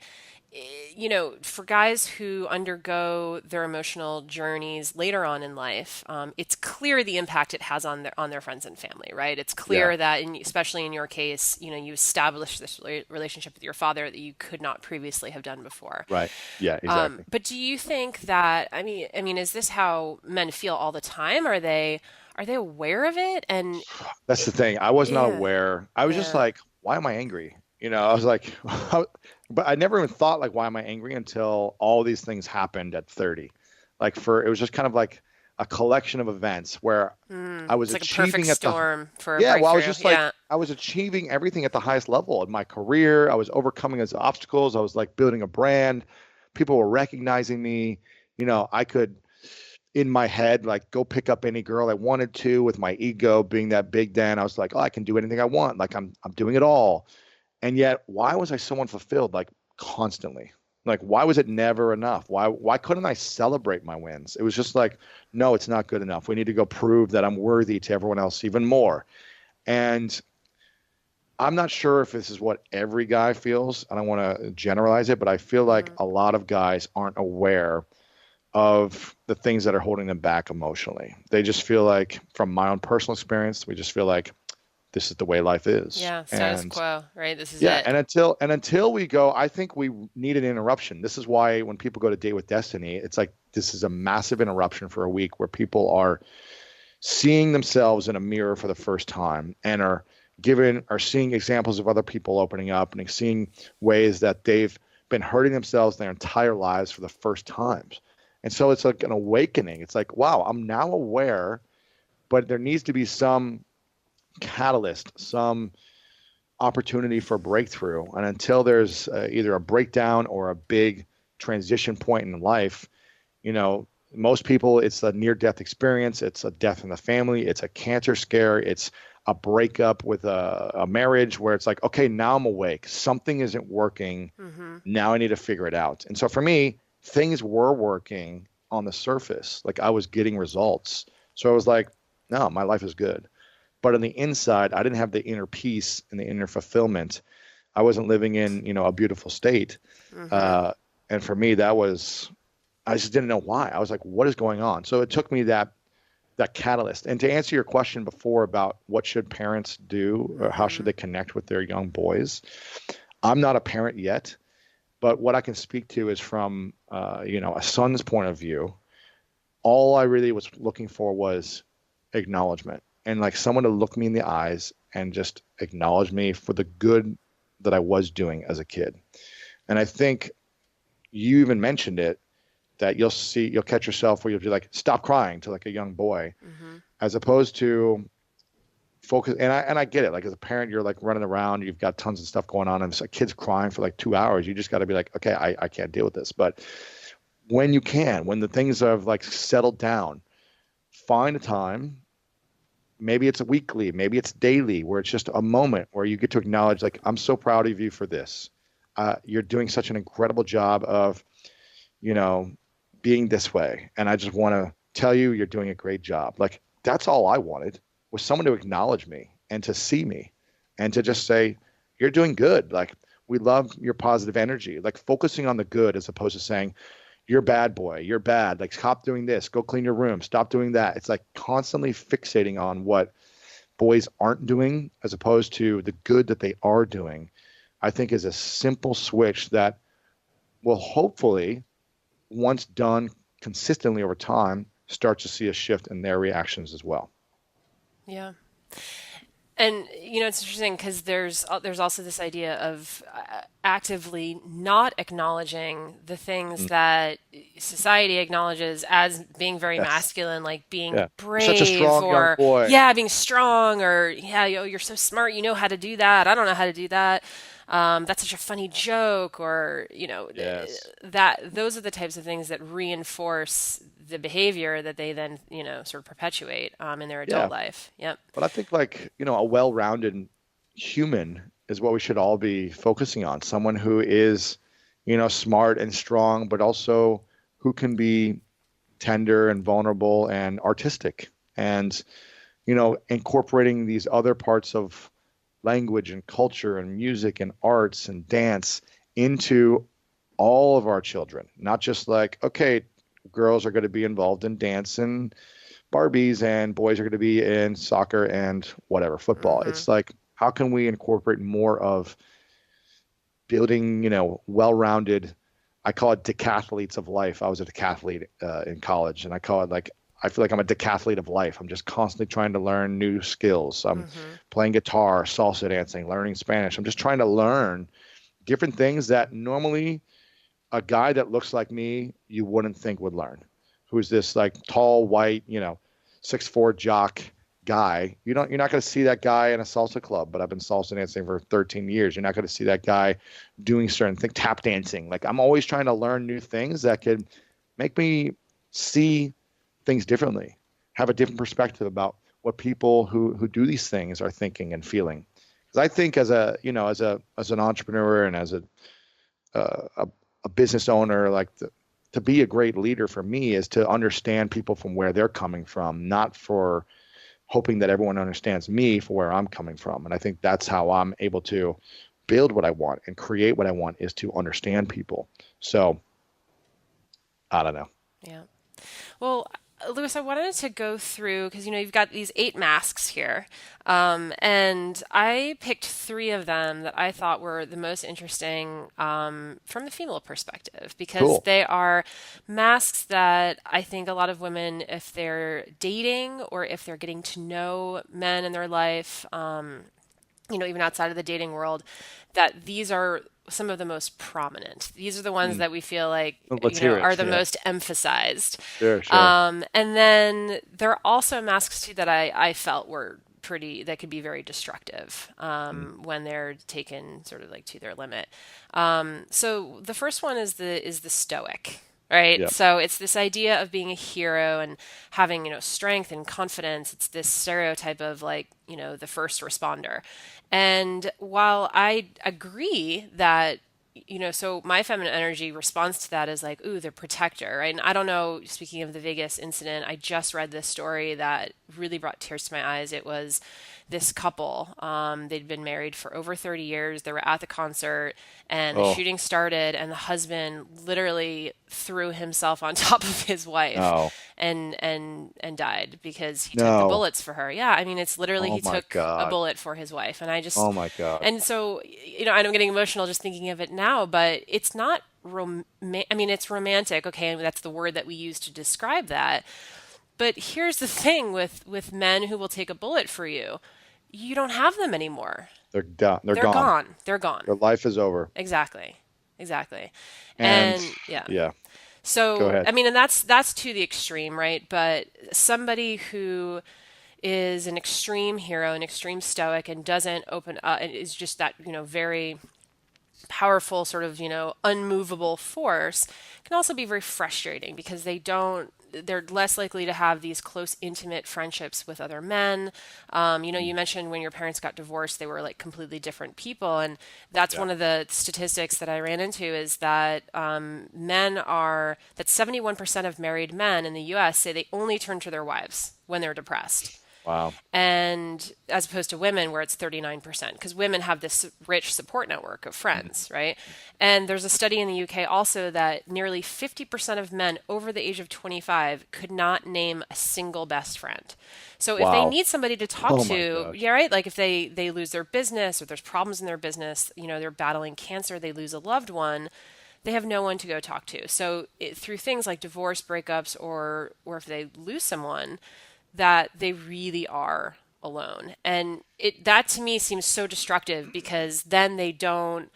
for guys who undergo their emotional journeys later on in life, it's clear the impact it has on their friends and family, right? It's Yeah. clear that, especially in your case, you established this relationship with your father that you could not previously have done before. Right. Yeah. Exactly. But do you think that, is this how men feel all the time? Are they aware of it? And That's the thing. I was not yeah, aware. I was just yeah. like, why am I angry? I was like, but I never even thought like, why am I angry, until all these things happened at 30. It was just kind of like a collection of events where I was It's like a perfect achieving at the, storm for a yeah, well, I was breakthrough. just like, Yeah. I was achieving everything at the highest level in my career. I was overcoming those obstacles. I was like building a brand. People were recognizing me. I could, in my head, like go pick up any girl I wanted to, with my ego being that big. Then I was like, oh, I can do anything I want. Like I'm doing it all. And yet, why was I so unfulfilled, like constantly? Like, why was it never enough? Why couldn't I celebrate my wins? It was just like, no, it's not good enough. We need to go prove that I'm worthy to everyone else even more. And I'm not sure if this is what every guy feels. I don't want to generalize it, but I feel like Mm-hmm. a lot of guys aren't aware of the things that are holding them back emotionally. They just feel like, from my own personal experience, we just feel like this is the way life is. Yeah, status And quo, right? This is yeah, it. and until we go, I think we need an interruption. This is why when people go to Date with Destiny, it's like this is a massive interruption for a week where people are seeing themselves in a mirror for the first time, and are seeing examples of other people opening up, and seeing ways that they've been hurting themselves their entire lives for the first times. And so it's like an awakening. It's like, wow, I'm now aware, but there needs to be some catalyst, some opportunity for breakthrough. And until there's either a breakdown or a big transition point in life, most people, it's a near-death experience. It's a death in the family. It's a cancer scare. It's a breakup with a marriage where it's like, okay, now I'm awake. Something isn't working. Mm-hmm. Now I need to figure it out. And so for me, things were working on the surface. Like, I was getting results. So I was like, no, my life is good. But on the inside, I didn't have the inner peace and the inner fulfillment. I wasn't living in, a beautiful state. Mm-hmm. Uh, and for me, I just didn't know why. I was like, what is going on? So it took me that that catalyst. And to answer your question before about what should parents do or how should Mm-hmm. they connect with their young boys, I'm not a parent yet, but what I can speak to is from a son's point of view. All I really was looking for was acknowledgement and like someone to look me in the eyes and just acknowledge me for the good that I was doing as a kid. And I think you even mentioned it, that you'll catch yourself where you'll be like, stop crying to like a young boy, Mm-hmm. as opposed to focus. And I get it. Like as a parent, you're like running around, you've got tons of stuff going on, and a kid's crying for like 2 hours. You just got to be like, okay, I can't deal with this. But when you can, when the things have like settled down, find a time. Maybe it's a weekly, maybe it's daily, where it's just a moment where you get to acknowledge, like, I'm so proud of you for this. You're doing such an incredible job of, you know, being this way. And I just want to tell you, you're doing a great job. Like, that's all I wanted, was someone to acknowledge me and to see me and to just say, you're doing good. Like, we love your positive energy, like focusing on the good as opposed to saying, you're bad, boy, you're bad. Like, stop doing this, go clean your room, stop doing that. It's like constantly fixating on what boys aren't doing as opposed to the good that they are doing, I think is a simple switch that will hopefully, once done consistently over time, start to see a shift in their reactions as well. Yeah. And it's interesting because there's also this idea of actively not acknowledging the things Mm. that society acknowledges as being very Yes. masculine, like being Yeah. You're such a brave, strong young or boy. yeah, being strong, or yeah, you're so smart, you know how to do that. I don't know how to do that. That's such a funny joke, or Yes. that those are the types of things that reinforce the behavior that they then sort of perpetuate in their adult Yeah. life. Yep. But I think like, a well-rounded human is what we should all be focusing on. Someone who is, smart and strong, but also who can be tender and vulnerable and artistic and, incorporating these other parts of language and culture and music and arts and dance into all of our children, not just like, okay, girls are going to be involved in dance and Barbies and boys are going to be in soccer and whatever, football. Mm-hmm. It's like, how can we incorporate more of building, well-rounded, I call it decathletes of life. I was a decathlete in college, and I call it like, I feel like I'm a decathlete of life. I'm just constantly trying to learn new skills. I'm Mm-hmm. playing guitar, salsa dancing, learning Spanish. I'm just trying to learn different things that normally a guy that looks like me, you wouldn't think would learn. Who's this like tall, white, 6'4" jock guy. You're not going to see that guy in a salsa club, but I've been salsa dancing for 13 years. You're not going to see that guy doing certain things, tap dancing. Like, I'm always trying to learn new things that could make me see things differently, have a different perspective about what people who do these things are thinking and feeling. Because I think as a, as an entrepreneur and as a business owner, like to be a great leader for me is to understand people from where they're coming from, not for hoping that everyone understands me for where I'm coming from. And I think that's how I'm able to build what I want and create what I want, is to understand people. So I don't know. Yeah. Well, Lewis, I wanted to go through because you've got these 8 masks here, and I picked 3 of them that I thought were the most interesting from the female perspective because Cool. they are masks that I think a lot of women, if they're dating or if they're getting to know men in their life, even outside of the dating world, that these are some of the most prominent. These are the ones Mm. that we feel like, Well, let's hear are it. the Yeah. most emphasized. Sure. Sure. And then there are also masks too that I felt were pretty, that could be very destructive Mm. when they're taken sort of like to their limit. So the first one is the Stoic. Right. Yeah. So it's this idea of being a hero and having, strength and confidence. It's this stereotype of like, the first responder. And while I agree that, so my feminine energy response to that is like, ooh, the protector, right? And I don't know, speaking of the Vegas incident, I just read this story that really brought tears to my eyes. It was this couple. They'd been married for over 30 years. They were at the concert and the Oh. shooting started, and the husband literally threw himself on top of his wife No. and died because he took the No. bullets for her. Yeah, I mean, it's literally Oh he my took a God. bullet for his wife. And I just, Oh my God. and so, and I'm getting emotional just thinking of it now, but it's not I mean, it's romantic, okay, and that's the word that we use to describe that. But here's the thing with men who will take a bullet for you. You don't have them anymore. They're done. They're They're gone. gone. They're gone. Their life is over. Exactly. Exactly. And And yeah. yeah, go So, ahead. I mean, and that's to the extreme, right? But somebody who is an extreme hero, an extreme stoic, and doesn't open up, and is just that, very powerful, sort of, unmovable force, can also be very frustrating because they're less likely to have these close, intimate friendships with other men. You mentioned when your parents got divorced, they were like completely different people. And that's Yeah. one of the statistics that I ran into is that that 71% of married men in the US say they only turn to their wives when they're depressed. Wow. And as opposed to women where it's 39%, because women have this rich support network of friends, right? And there's a study in the UK also that nearly 50% of men over the age of 25 could not name a single best friend. So if they Wow. need somebody to talk Oh my to, gosh. yeah, right? Like if they lose their business or there's problems in their business, they're battling cancer, they lose a loved one, they have no one to go talk to. So through things like divorce, breakups, or if they lose someone, that they really are alone. And that to me seems so destructive because then they don't,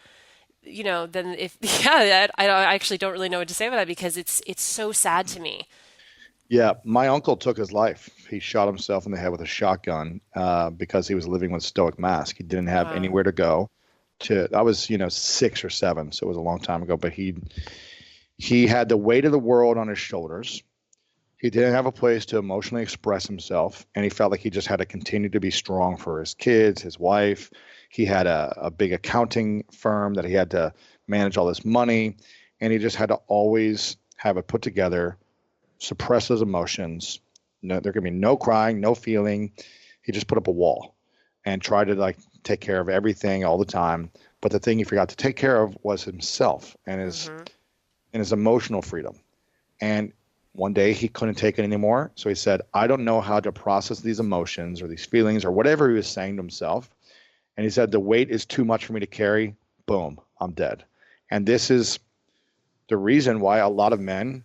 then if, yeah, I actually don't really know what to say about that because it's so sad to me. Yeah, my uncle took his life. He shot himself in the head with a shotgun because he was living with Stoic Mask. He didn't have Wow. anywhere to go. I was, 6 or 7, so it was a long time ago. But he had the weight of the world on his shoulders. He didn't have a place to emotionally express himself, and he felt like he just had to continue to be strong for his kids, his wife. He had a big accounting firm that he had to manage all this money, and he just had to always have it put together, suppress those emotions. No, there could be no crying, no feeling. He just put up a wall and tried to like take care of everything all the time. But the thing he forgot to take care of was himself and Hmm. his emotional freedom. And one day he couldn't take it anymore. So he said, I don't know how to process these emotions or these feelings or whatever he was saying to himself. And he said, the weight is too much for me to carry. Boom, I'm dead. And this is the reason why a lot of men,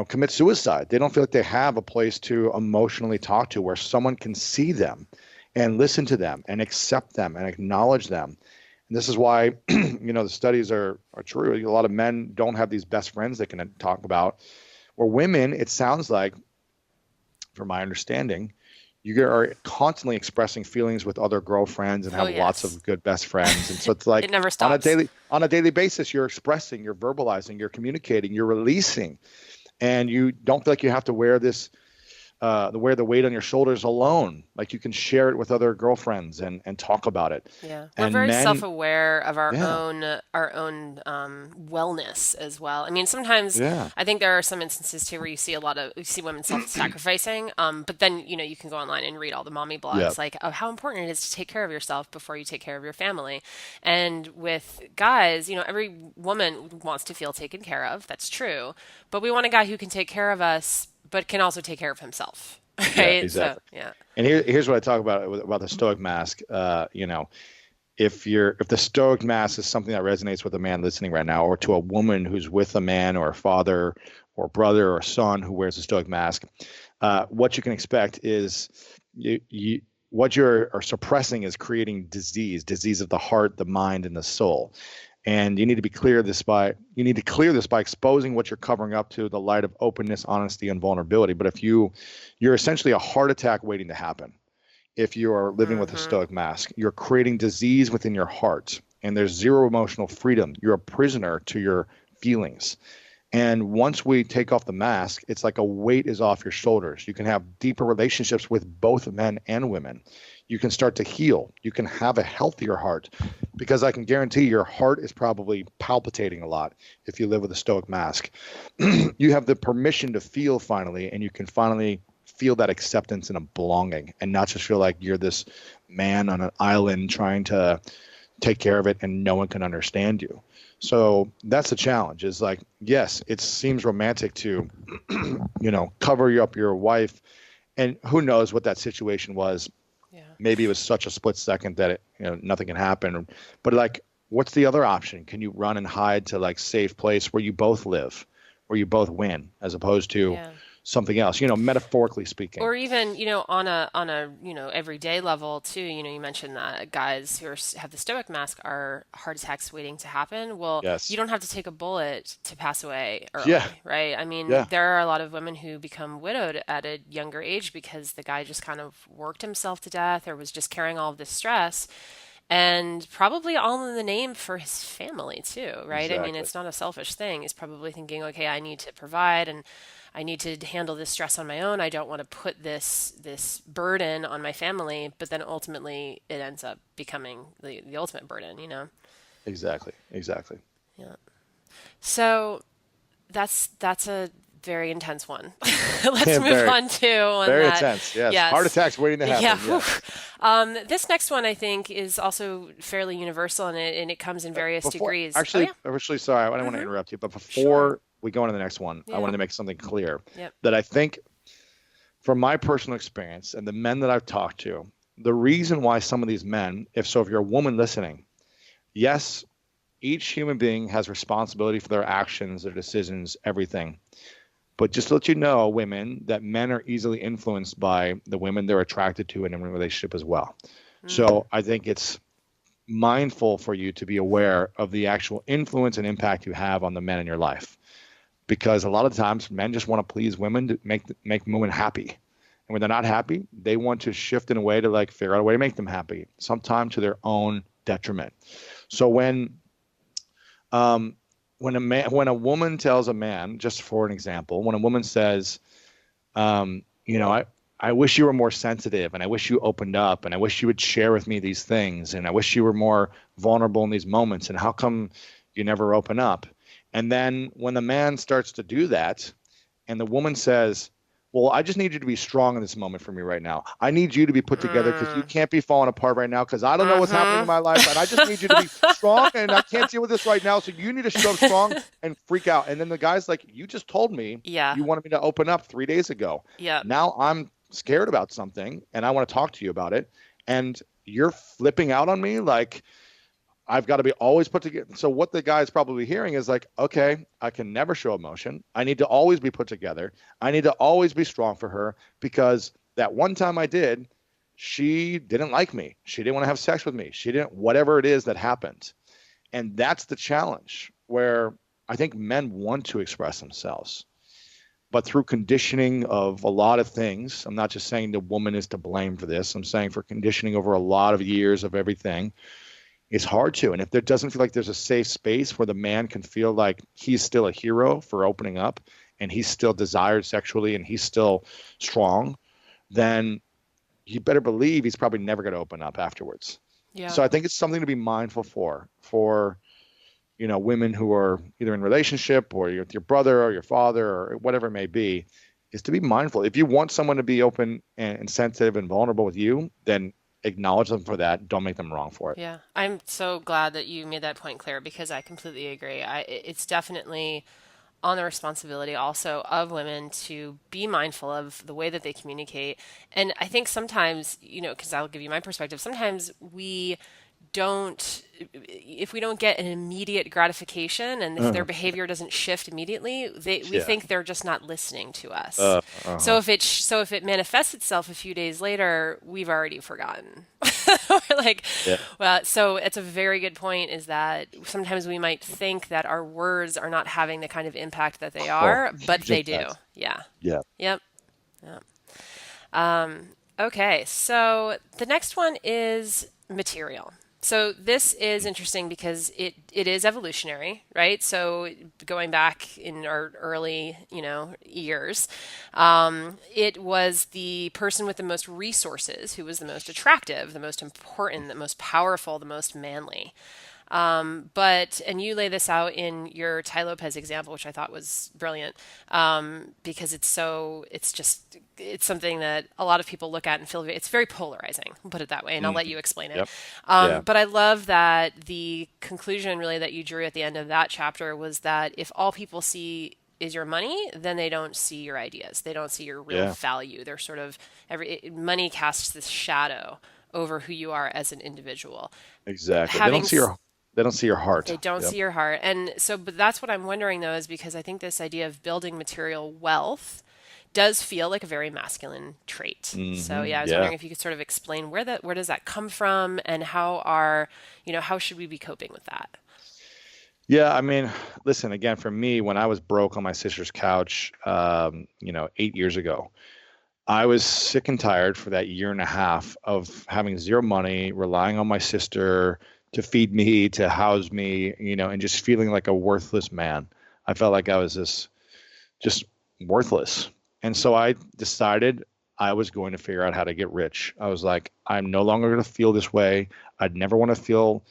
commit suicide. They don't feel like they have a place to emotionally talk to where someone can see them and listen to them and accept them and acknowledge them. And this is why, the studies are true. A lot of men don't have these best friends they can talk about. Or women, it sounds like, from my understanding, you are constantly expressing feelings with other girlfriends and Oh, have lots yes. of good best friends. And so it's It like never on a stops. daily basis, you're expressing, you're verbalizing, you're communicating, you're releasing, and you don't feel like you have to wear the weight on your shoulders alone. Like you can share it with other girlfriends and talk about it. Yeah, we're And very men, self-aware of yeah, our own wellness as well. I mean, sometimes yeah, I think there are some instances too where you see women self-sacrificing. But then you can go online and read all the mommy yeah, blogs like, oh, how important it is to take care of yourself before you take care of your family. And with guys, every woman wants to feel taken care of. That's true, but we want a guy who can take care of us, but can also take care of himself. yeah, Right? So exactly. yeah. And here's what I talk about the Stoic mask. If the Stoic mask is something that resonates with a man listening right now, or to a woman who's with a man or a father or brother or son who wears a Stoic mask, what you can expect is what you're suppressing is creating disease of the heart, the mind, and the soul. And you need to clear this by exposing what you're covering up to the light of openness, honesty, and vulnerability. But if you're essentially a heart attack waiting to happen. If you are living with a Hmm. Stoic mask, you're creating disease within your heart, and there's zero emotional freedom. You're a prisoner to your feelings. And once we take off the mask, it's like a weight is off your shoulders. You can have deeper relationships with both men and women. You can start to heal. You can have a healthier heart because I can guarantee your heart is probably palpitating a lot if you live with a Stoic mask. You have the permission to feel finally, and you can finally feel that acceptance and a belonging and not just feel like you're this man on an island trying to take care of it, and no one can understand you. So that's the challenge is like, yes, it seems romantic to, cover you up your wife. And who knows what that situation was. Yeah. Maybe it was such a split second that nothing can happen. But like, what's the other option? Can you run and hide to like safe place where you both live, where you both win, as opposed to Yeah. something else, metaphorically speaking. Or even, on a, everyday level too, you mentioned that guys who have the Stoic mask are heart attacks waiting to happen. Well, you Yes. don't have to take a bullet to pass away Yeah. early, right? I mean, Yeah. there are a lot of women who become widowed at a younger age because the guy just kind of worked himself to death or was just carrying all of this stress. And probably all in the name for his family too, right? I mean, Exactly. it's not a selfish thing. He's probably thinking, okay, I need to provide and I need to handle this stress on my own. I don't want to put this burden on my family, but then ultimately it ends up becoming the ultimate burden, you know? Exactly. Exactly. Yeah. So that's a very intense one. Let's move Very, on to one very that, intense. Yes. Heart yes. attacks waiting to Yeah. happen. Whew. Yes. This next one I think is also fairly universal and it comes in various Before, degrees. Oh actually, yeah. originally, sorry, I don't want to Mm-hmm. interrupt you, but Sure. before we go on to the next one, I Yeah. wanted to make something clear Yep. that I think, from my personal experience and the men that I've talked to, the reason why some of these men, if you're a woman listening, yes, each human being has responsibility for their actions, their decisions, everything. But just to let you know, women, that men are easily influenced by the women they're attracted to in a relationship as well. Mm. So I think it's mindful for you to be aware of the actual influence and impact you have on the men in your life. Because a lot of times men just want to please women to make women happy. And when they're not happy, they want to shift in a way to like figure out a way to make them happy, sometimes to their own detriment. So um, when a woman tells a man, just for an example, when a woman says, I wish you were more sensitive and I wish you opened up and I wish you would share with me these things and I wish you were more vulnerable in these moments and how come you never open up? And then when the man starts to do that and the woman says, well, I just need you to be strong in this moment for me right now. I need you to be put together because you Mm. can't be falling apart right now because I don't know what's happening in Mm-hmm. my life. And I just need you to be strong and I can't deal with this right now. So you need to show up strong and freak out. And then the guy's like, you just told me Yeah. you wanted me to open up 3 days ago. Yep. Now I'm scared about something and I want to talk to you about it. And you're flipping out on me like I've got to be always put together. So what the guy's probably hearing is like, okay, I can never show emotion. I need to always be put together. I need to always be strong for her because that one time I did, she didn't like me. She didn't want to have sex with me. She didn't, whatever it is that happened. And that's the challenge where I think men want to express themselves. But through conditioning of a lot of things, I'm not just saying the woman is to blame for this. I'm saying for conditioning over a lot of years of everything, it's hard to. And if there doesn't feel like there's a safe space where the man can feel like he's still a hero for opening up and he's still desired sexually and he's still strong, then you better believe he's probably never going to open up afterwards. Yeah. So I think it's something to be mindful for women who are either in relationship or with your brother or your father or whatever it may be, is to be mindful. If you want someone to be open and sensitive and vulnerable with you, then acknowledge them for that. Don't make them wrong for it. Yeah. I'm so glad that you made that point, Claire, because I completely agree. It's definitely on the responsibility also of women to be mindful of the way that they communicate. And I think sometimes, because I'll give you my perspective, sometimes don't if we don't get an immediate gratification and if their Uh, behavior doesn't shift immediately, we yeah. think they're just not listening to us. Uh-huh. So if it manifests itself a few days later, we've already forgotten. We're like, Yeah. well, so it's a very good point is that sometimes we might think that our words are not having the kind of impact that they Oh, are, but huge they do. impact. Yeah. Yeah. Yep. Yep. Okay, so the next one is material. So this is interesting because it is evolutionary, right? So going back in our early, years, it was the person with the most resources who was the most attractive, the most important, the most powerful, the most manly. And you lay this out in your Tai Lopez example, which I thought was brilliant, because it's something that a lot of people look at and feel it's very polarizing. I'll put it that way, and I'll let you explain it. Yep. Yeah. But I love that the conclusion really that you drew at the end of that chapter was that if all people see is your money, then they don't see your ideas. They don't see your real Yeah. value. They're sort of money casts this shadow over who you are as an individual. Exactly. Having They don't see your heart. They don't Yep. see your heart. And so, but that's what I'm wondering though, is because I think this idea of building material wealth does feel like a very masculine trait. So yeah, I was Yeah. wondering if you could sort of explain where does that come from and how should we be coping with that? Yeah. I mean, listen, again, for me, when I was broke on my sister's couch, 8 years ago, I was sick and tired for that year and a half of having zero money, relying on my sister to feed me, to house me, and just feeling like a worthless man. I felt like I was just worthless. And so I decided I was going to figure out how to get rich. I was like, I'm no longer going to feel this way. I'd never want to feel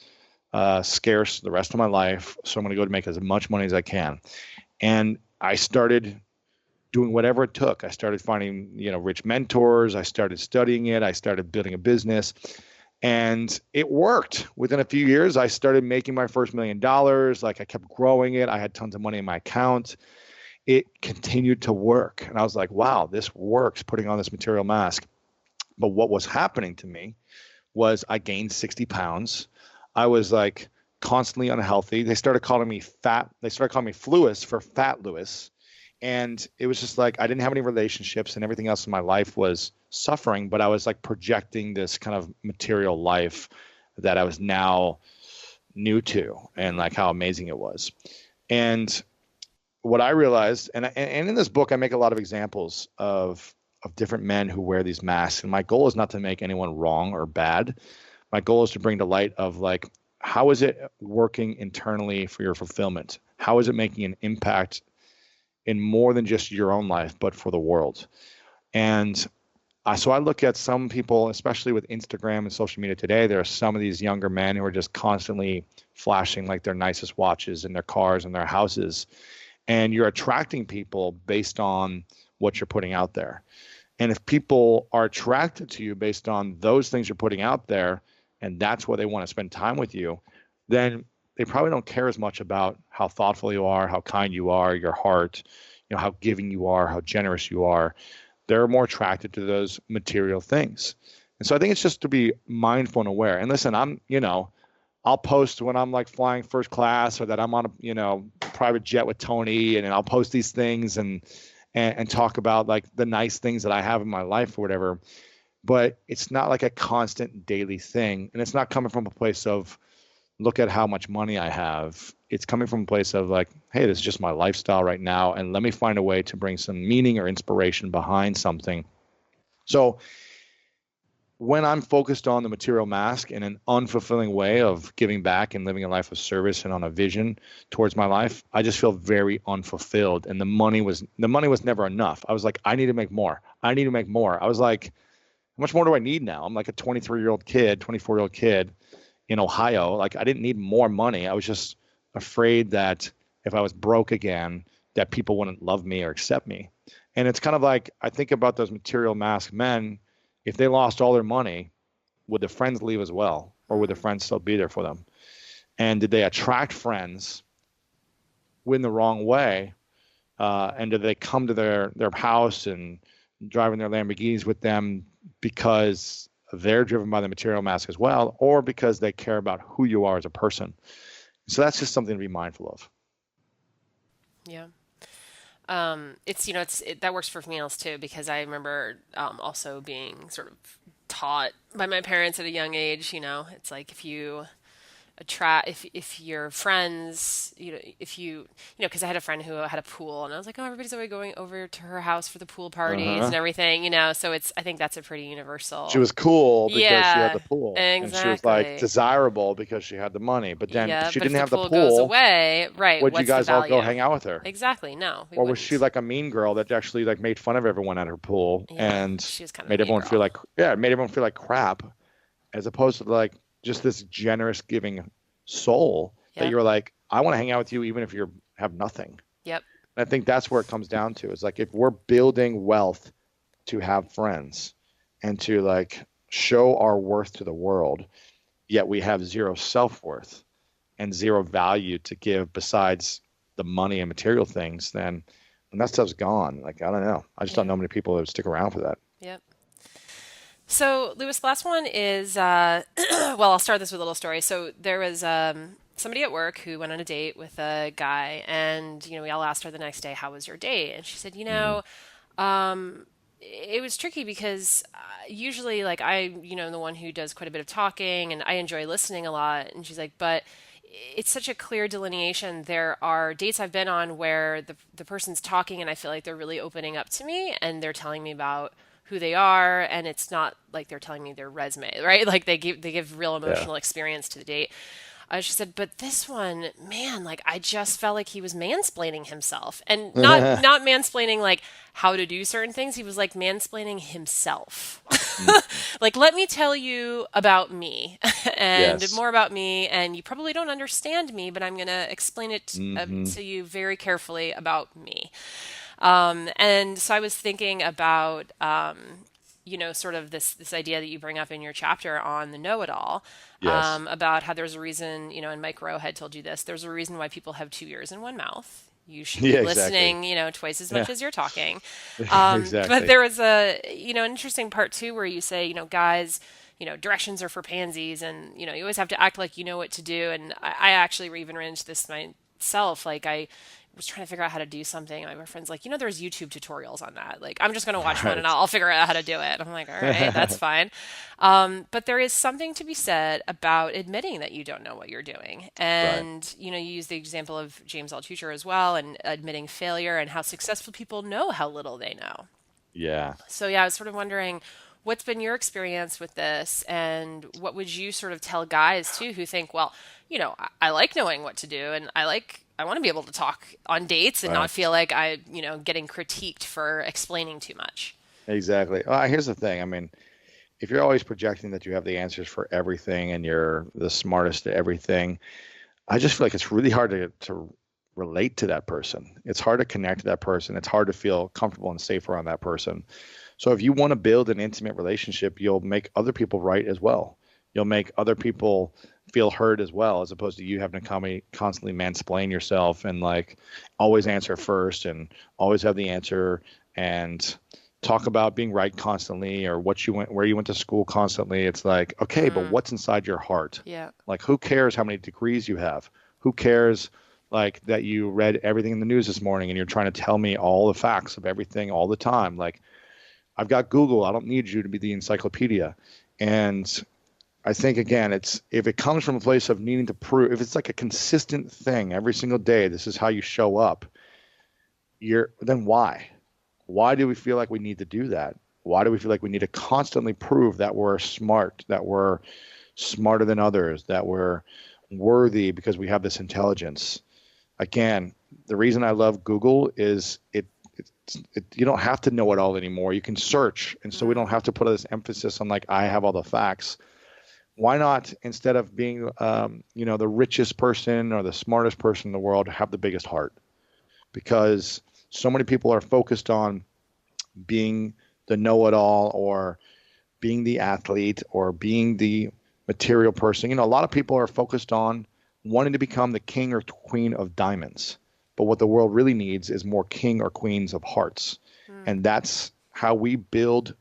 scarce the rest of my life. So I'm going to go to make as much money as I can. And I started doing whatever it took. I started finding, rich mentors. I started studying it. I started building a business. And it worked. Within a few years, I started making my first $1 million. Like, I kept growing it. I had tons of money in my account. It continued to work. And I was like, wow, this works, putting on this material mask. But what was happening to me was I gained 60 pounds. I was like constantly unhealthy. They started calling me fat. They started calling me Fluis for Fat Lewis. And it was just like I didn't have any relationships and everything else in my life was suffering, but I was like projecting this kind of material life that I was now new to, and like how amazing it was. And what I realized, and in this book, I make a lot of examples of different men who wear these masks. And my goal is not to make anyone wrong or bad. My goal is to bring to light of like, how is it working internally for your fulfillment? How is it making an impact in more than just your own life, but for the world? And so I look at some people, especially with Instagram and social media today, there are some of these younger men who are just constantly flashing like their nicest watches and their cars and their houses. And you're attracting people based on what you're putting out there. And if people are attracted to you based on those things you're putting out there, and that's where they want to spend time with you, then they probably don't care as much about how thoughtful you are, how kind you are, your heart, how giving you are, how generous you are. They're more attracted to those material things. And so I think it's just to be mindful and aware. And listen, I'll post when I'm like flying first class or that I'm on a, private jet with Tony, and I'll post these things and talk about like the nice things that I have in my life or whatever. But it's not like a constant daily thing. And it's not coming from a place of, look at how much money I have. It's coming from a place of like, hey, this is just my lifestyle right now, and let me find a way to bring some meaning or inspiration behind something. So when I'm focused on the material mask in an unfulfilling way of giving back and living a life of service and on a vision towards my life, I just feel very unfulfilled. And the money was never enough. I was like, I need to make more. I need to make more. I was like, how much more do I need now? I'm like a 24-year-old kid in Ohio. Like, I didn't need more money. I was just afraid that if I was broke again, that people wouldn't love me or accept me. And it's kind of like, I think about those material masked men. If they lost all their money, would the friends leave as well? Or would the friends still be there for them? And did they attract friends in the wrong way? And did they come to their house and driving their Lamborghinis with them because they're driven by the material mask as well, or because they care about who you are as a person? So that's just something to be mindful of. Yeah. That works for females too, because I remember also being sort of taught by my parents at a young age, it's like if you attract if your friends, because I had a friend who had a pool, and I was like, oh, everybody's always going over to her house for the pool parties and Uh-huh. everything, so I think that's a pretty She universal. was cool because she had Yeah, the pool, and she was like exactly. desirable because she had the money. But then if Yeah, she but if didn't the have the pool goes pool, away, right, would you what's the guys all go value? hang out with her? Exactly. No, we Or was she wouldn't. like a mean girl that actually like made fun of everyone at her pool Yeah, and she was kind of a made mean everyone feel girl. like, yeah, it made everyone feel like crap, as opposed to like just this generous giving soul that Yep. you're like, I want to hang out with you even if you have nothing. Yep. And I think that's where it comes down to. It's like if we're building wealth to have friends and to like show our worth to the world, yet we have zero self-worth and zero value to give besides the money and material things, then when that stuff's gone, like I don't know. I just don't Yeah. know many people that would stick around for that. Yep. So, Lewis, the last one is well, I'll start this with a little story. So, there was somebody at work who went on a date with a guy, and we all asked her the next day, "How was your date?" And she said, Mm-hmm. it was tricky because usually, like I'm the one who does quite a bit of talking, and I enjoy listening a lot." And she's like, "But it's such a clear delineation. There are dates I've been on where the person's talking, and I feel like they're really opening up to me, and they're telling me about who they are, and it's not like they're telling me their resume, right? Like they give real Yeah. emotional experience to the date." She said, "But this one, man, like I just felt like he was mansplaining himself, and not mansplaining like how to do certain things. He was like mansplaining himself. Mhm. Like, let me tell you about me and Yes. more about me, and you probably don't understand me, but I'm going to explain it Hmm. to you very carefully about me." And so I was thinking about, sort of this idea that you bring up in your chapter on the know-it-all, Yes. about how there's a reason, and Mike Rowe had told you this, there's a reason why people have two ears and one mouth. You should be Yeah, exactly. listening, twice as much Yeah, as you're talking. But exactly. there was an interesting part too where you say, guys, directions are for pansies, and you always have to act like you know what to do. And I actually even ran into this myself. Like I was trying to figure out how to do something, and my friend's like, there's YouTube tutorials on that. Like I'm just gonna watch one and Right. I'll figure out how to do it. I'm like, all right, that's fine. But there is something to be said about admitting that you don't know what you're doing. Right. And, you use the example of James Altucher as well, and admitting failure and how successful people know how little they know. Yeah. So, yeah, I was sort of wondering what's been your experience with this, and what would you sort of tell guys too who think, well, I like knowing what to do, and I want to be able to talk on dates and not Right. feel like getting critiqued for explaining too much. Exactly. Here's the thing. I mean, if you're always projecting that you have the answers for everything and you're the smartest at everything, I just feel like it's really hard to relate to that person. It's hard to connect to that person. It's hard to feel comfortable and safe around that person. So if you want to build an intimate relationship, you'll make other people right as well. You'll make other people feel heard as well, as opposed to you having to constantly mansplain yourself and like always answer first and always have the answer and talk about being right constantly or where you went to school constantly. It's like, okay, but Mm, what's inside your heart? yeah. Like, who cares how many degrees you have? Who cares like that you read everything in the news this morning and you're trying to tell me all the facts of everything all the time? Like, I've got Google. I don't need you to be the encyclopedia. And I think again, it's if it comes from a place of needing to prove, if it's like a consistent thing every single day, this is how you show up. Then why? Why do we feel like we need to do that? Why do we feel like we need to constantly prove that we're smart, that we're smarter than others, that we're worthy because we have this intelligence? Again, the reason I love Google is you don't have to know it all anymore. You can search, and so we don't Mm, have to put this emphasis on like I have all the facts. Why not, instead of being the richest person or the smartest person in the world, have the biggest heart? Because so many people are focused on being the know-it-all or being the athlete or being the material person. A lot of people are focused on wanting to become the king or queen of diamonds. But what the world really needs is more king or queens of hearts. mm, And that's how we build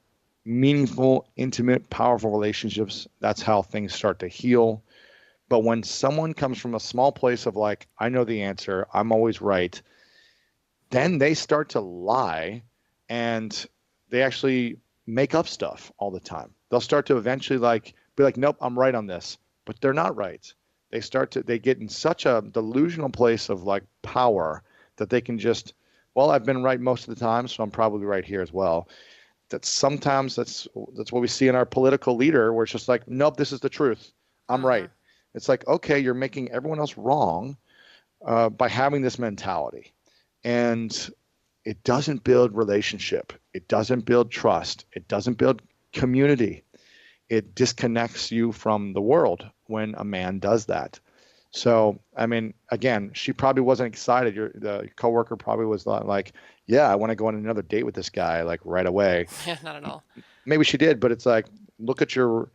meaningful, intimate, powerful relationships. That's how things start to heal. But when someone comes from a small place of like, I know the answer, I'm always right, then they start to lie and they actually make up stuff all the time. They'll start to eventually like be like, nope, I'm right on this, but they're not right. They get in such a delusional place of like power that they can just, well, I've been right most of the time, so I'm probably right here as well. That sometimes that's what we see in our political leader, where it's just like, nope, this is the truth. I'm mhm, right. It's like, okay, you're making everyone else wrong by having this mentality. And it doesn't build relationship. It doesn't build trust. It doesn't build community. It disconnects you from the world when a man does that. So, I mean, again, she probably wasn't excited. The coworker probably was not like, yeah, I want to go on another date with this guy like right away. Yeah, not at all. Maybe she did, but it's like, look at your,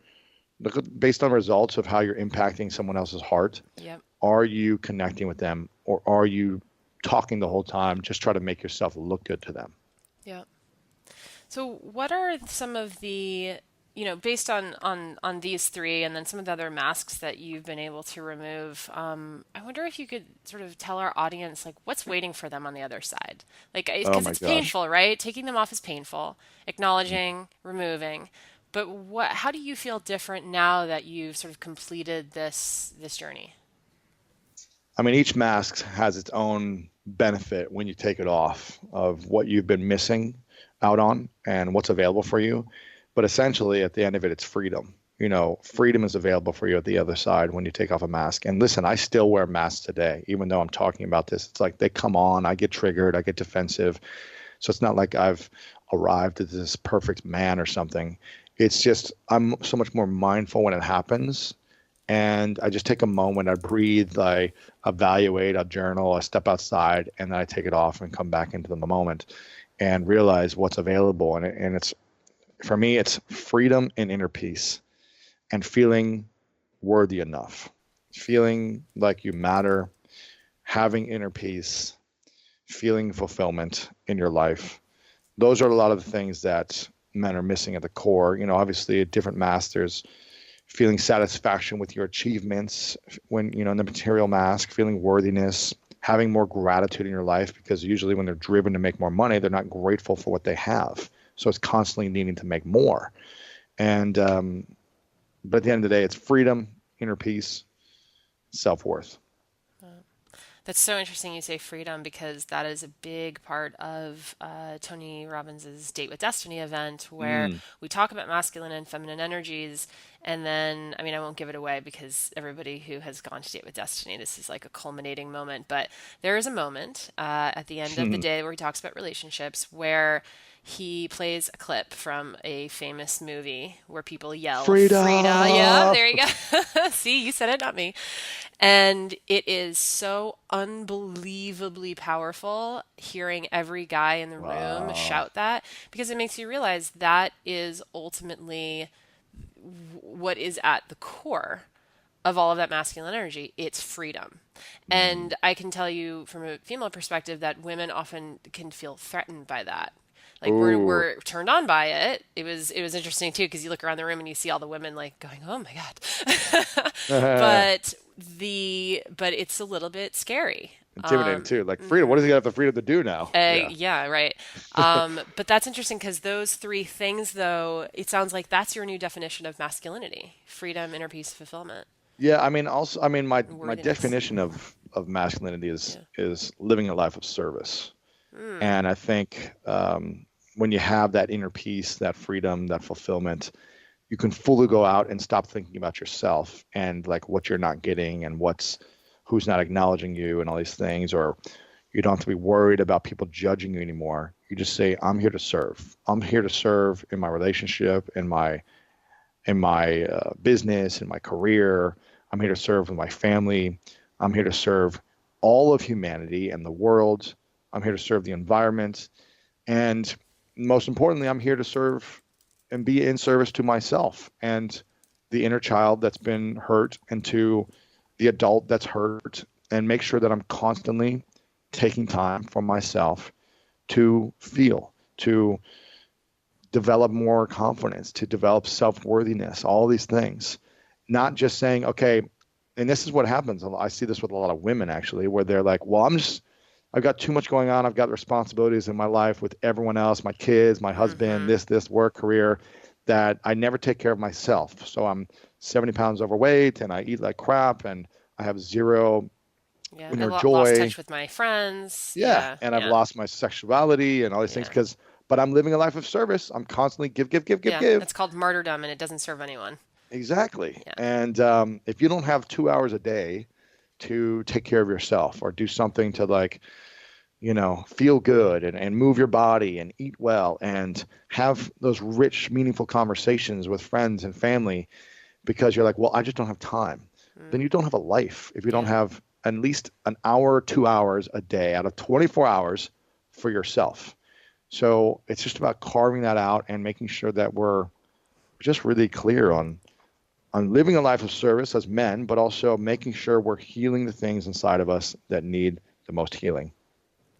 look at, based on results of how you're impacting someone else's heart. Yep. Are you connecting with them, or are you talking the whole time, just try to make yourself look good to them? Yep. So, what are some of the, based on these three, and then some of the other masks that you've been able to remove? I wonder if you could sort of tell our audience like what's waiting for them on the other side, like Oh because my it's gosh. painful, right? Taking them off is painful. Acknowledging, removing, but what? How do you feel different now that you've sort of completed this journey? I mean, each mask has its own benefit when you take it off of what you've been missing out on and what's available for you. But essentially, at the end of it, it's freedom. Freedom is available for you at the other side when you take off a mask. And listen, I still wear masks today, even though I'm talking about this. It's like they come on, I get triggered, I get defensive. So it's not like I've arrived at this perfect man or something. It's just I'm so much more mindful when it happens, and I just take a moment, I breathe, I evaluate, I journal, I step outside, and then I take it off and come back into the moment and realize what's available. And it's, for me, it's freedom and inner peace and feeling worthy enough, feeling like you matter, having inner peace, feeling fulfillment in your life. Those are a lot of the things that men are missing at the core. Obviously, at different masters, feeling satisfaction with your achievements when, in the material mask, feeling worthiness, having more gratitude in your life, because usually when they're driven to make more money, they're not grateful for what they have. So it's constantly needing to make more. And, but at the end of the day, it's freedom, inner peace, self-worth. That's so interesting you say freedom because that is a big part of Tony Robbins's Date with Destiny event where Mm. we talk about masculine and feminine energies. And then, I mean, I won't give it away because everybody who has gone to Date with Destiny, this is like a culminating moment. But there is a moment at the end of the day where he talks about relationships where he plays a clip from a famous movie where people yell, Frida. Yeah, Freedom. there you go. See, you said it, not me. And it is so unbelievably powerful hearing every guy in the room Wow. shout that because it makes you realize that is ultimately what is at the core of all of that masculine energy. It's freedom. Mm. And I can tell you from a female perspective that women often can feel threatened by that. Like Ooh. we're turned on by it. It was interesting too because you look around the room and you see all the women like going, "Oh my God." but but it's a little bit scary. Intimidating too. Like freedom. What does he have the freedom to do now? Yeah. Yeah, right. But that's interesting because those three things, though, it sounds like that's your new definition of masculinity: freedom, inner peace, fulfillment, Yeah, I mean, also, I mean, and my worthiness. definition of masculinity is Yeah. is living a life of service, Mm, and I think when you have that inner peace, that freedom, that fulfillment, you can fully go out and stop thinking about yourself and like what you're not getting and who's not acknowledging you and all these things, or you don't have to be worried about people judging you anymore. You just say, I'm here to serve. I'm here to serve in my relationship, in my business, in my career. I'm here to serve with my family. I'm here to serve all of humanity and the world. I'm here to serve the environment. And most importantly, I'm here to serve and be in service to myself and the inner child that's been hurt and to the adult that's hurt, and make sure that I'm constantly taking time for myself to feel, to develop more confidence, to develop self-worthiness, all these things. Not just saying, okay, and this is what happens. I see this with a lot of women actually, where they're like, well, I've got too much going on. I've got responsibilities in my life with everyone else, my kids, my husband, mm-hmm. this, work, career, that I never take care of myself. So I'm 70 pounds overweight and I eat like crap and I have zero Yeah. I inner lost joy. touch with my friends. Yeah. Yeah. And I've Yeah. lost my sexuality and all these things Yeah. but I'm living a life of service. I'm constantly give, give, give, give, Yeah. give. It's called martyrdom and it doesn't serve anyone. Exactly. Yeah. And if you don't have 2 hours a day to take care of yourself or do something to like, feel good and move your body and eat well and have those rich, meaningful conversations with friends and family, because you're like, well, I just don't have time. then you don't have a life. If you don't have at least an hour, 2 hours a day out of 24 hours for yourself. So it's just about carving that out and making sure that we're just really clear on living a life of service as men, but also making sure we're healing the things inside of us that need the most healing.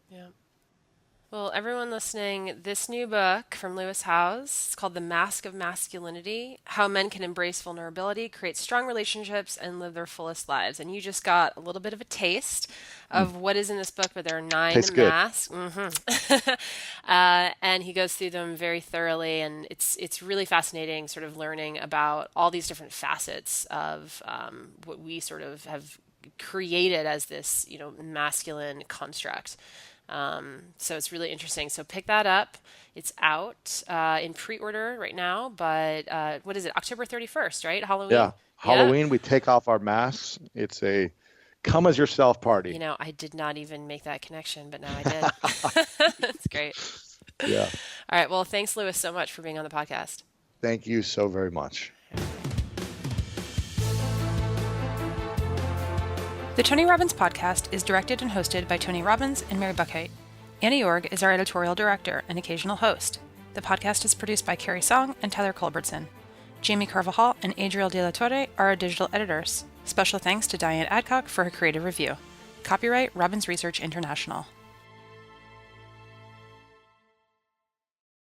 Yeah. Well, everyone listening, this new book from Lewis Howes, it's called The Mask of Masculinity, How Men Can Embrace Vulnerability, Create Strong Relationships, and Live Their Fullest Lives. And you just got a little bit of a taste of what is in this book, but there are 9 Tastes good. masks. And he goes through them very thoroughly, and it's really fascinating sort of learning about all these different facets of what we sort of have created as this, masculine construct. So it's really interesting. So pick that up. It's out in pre-order right now, but what is it? October 31st, right? Halloween? Yeah. Halloween, we take off our masks. It's a come as yourself party. I did not even make that connection, but now I did. That's great. Yeah. All right. Well, thanks, Lewis, so much for being on the podcast. Thank you so very much. The Tony Robbins podcast is directed and hosted by Tony Robbins and Mary Buckheit. Annie Yoerg is our editorial director and occasional host. The podcast is produced by Carrie Song and Tyler Culbertson. Jamie Carvajal and Adriel De La Torre are our digital editors. Special thanks to Diane Adcock for her creative review. Copyright Robbins Research International.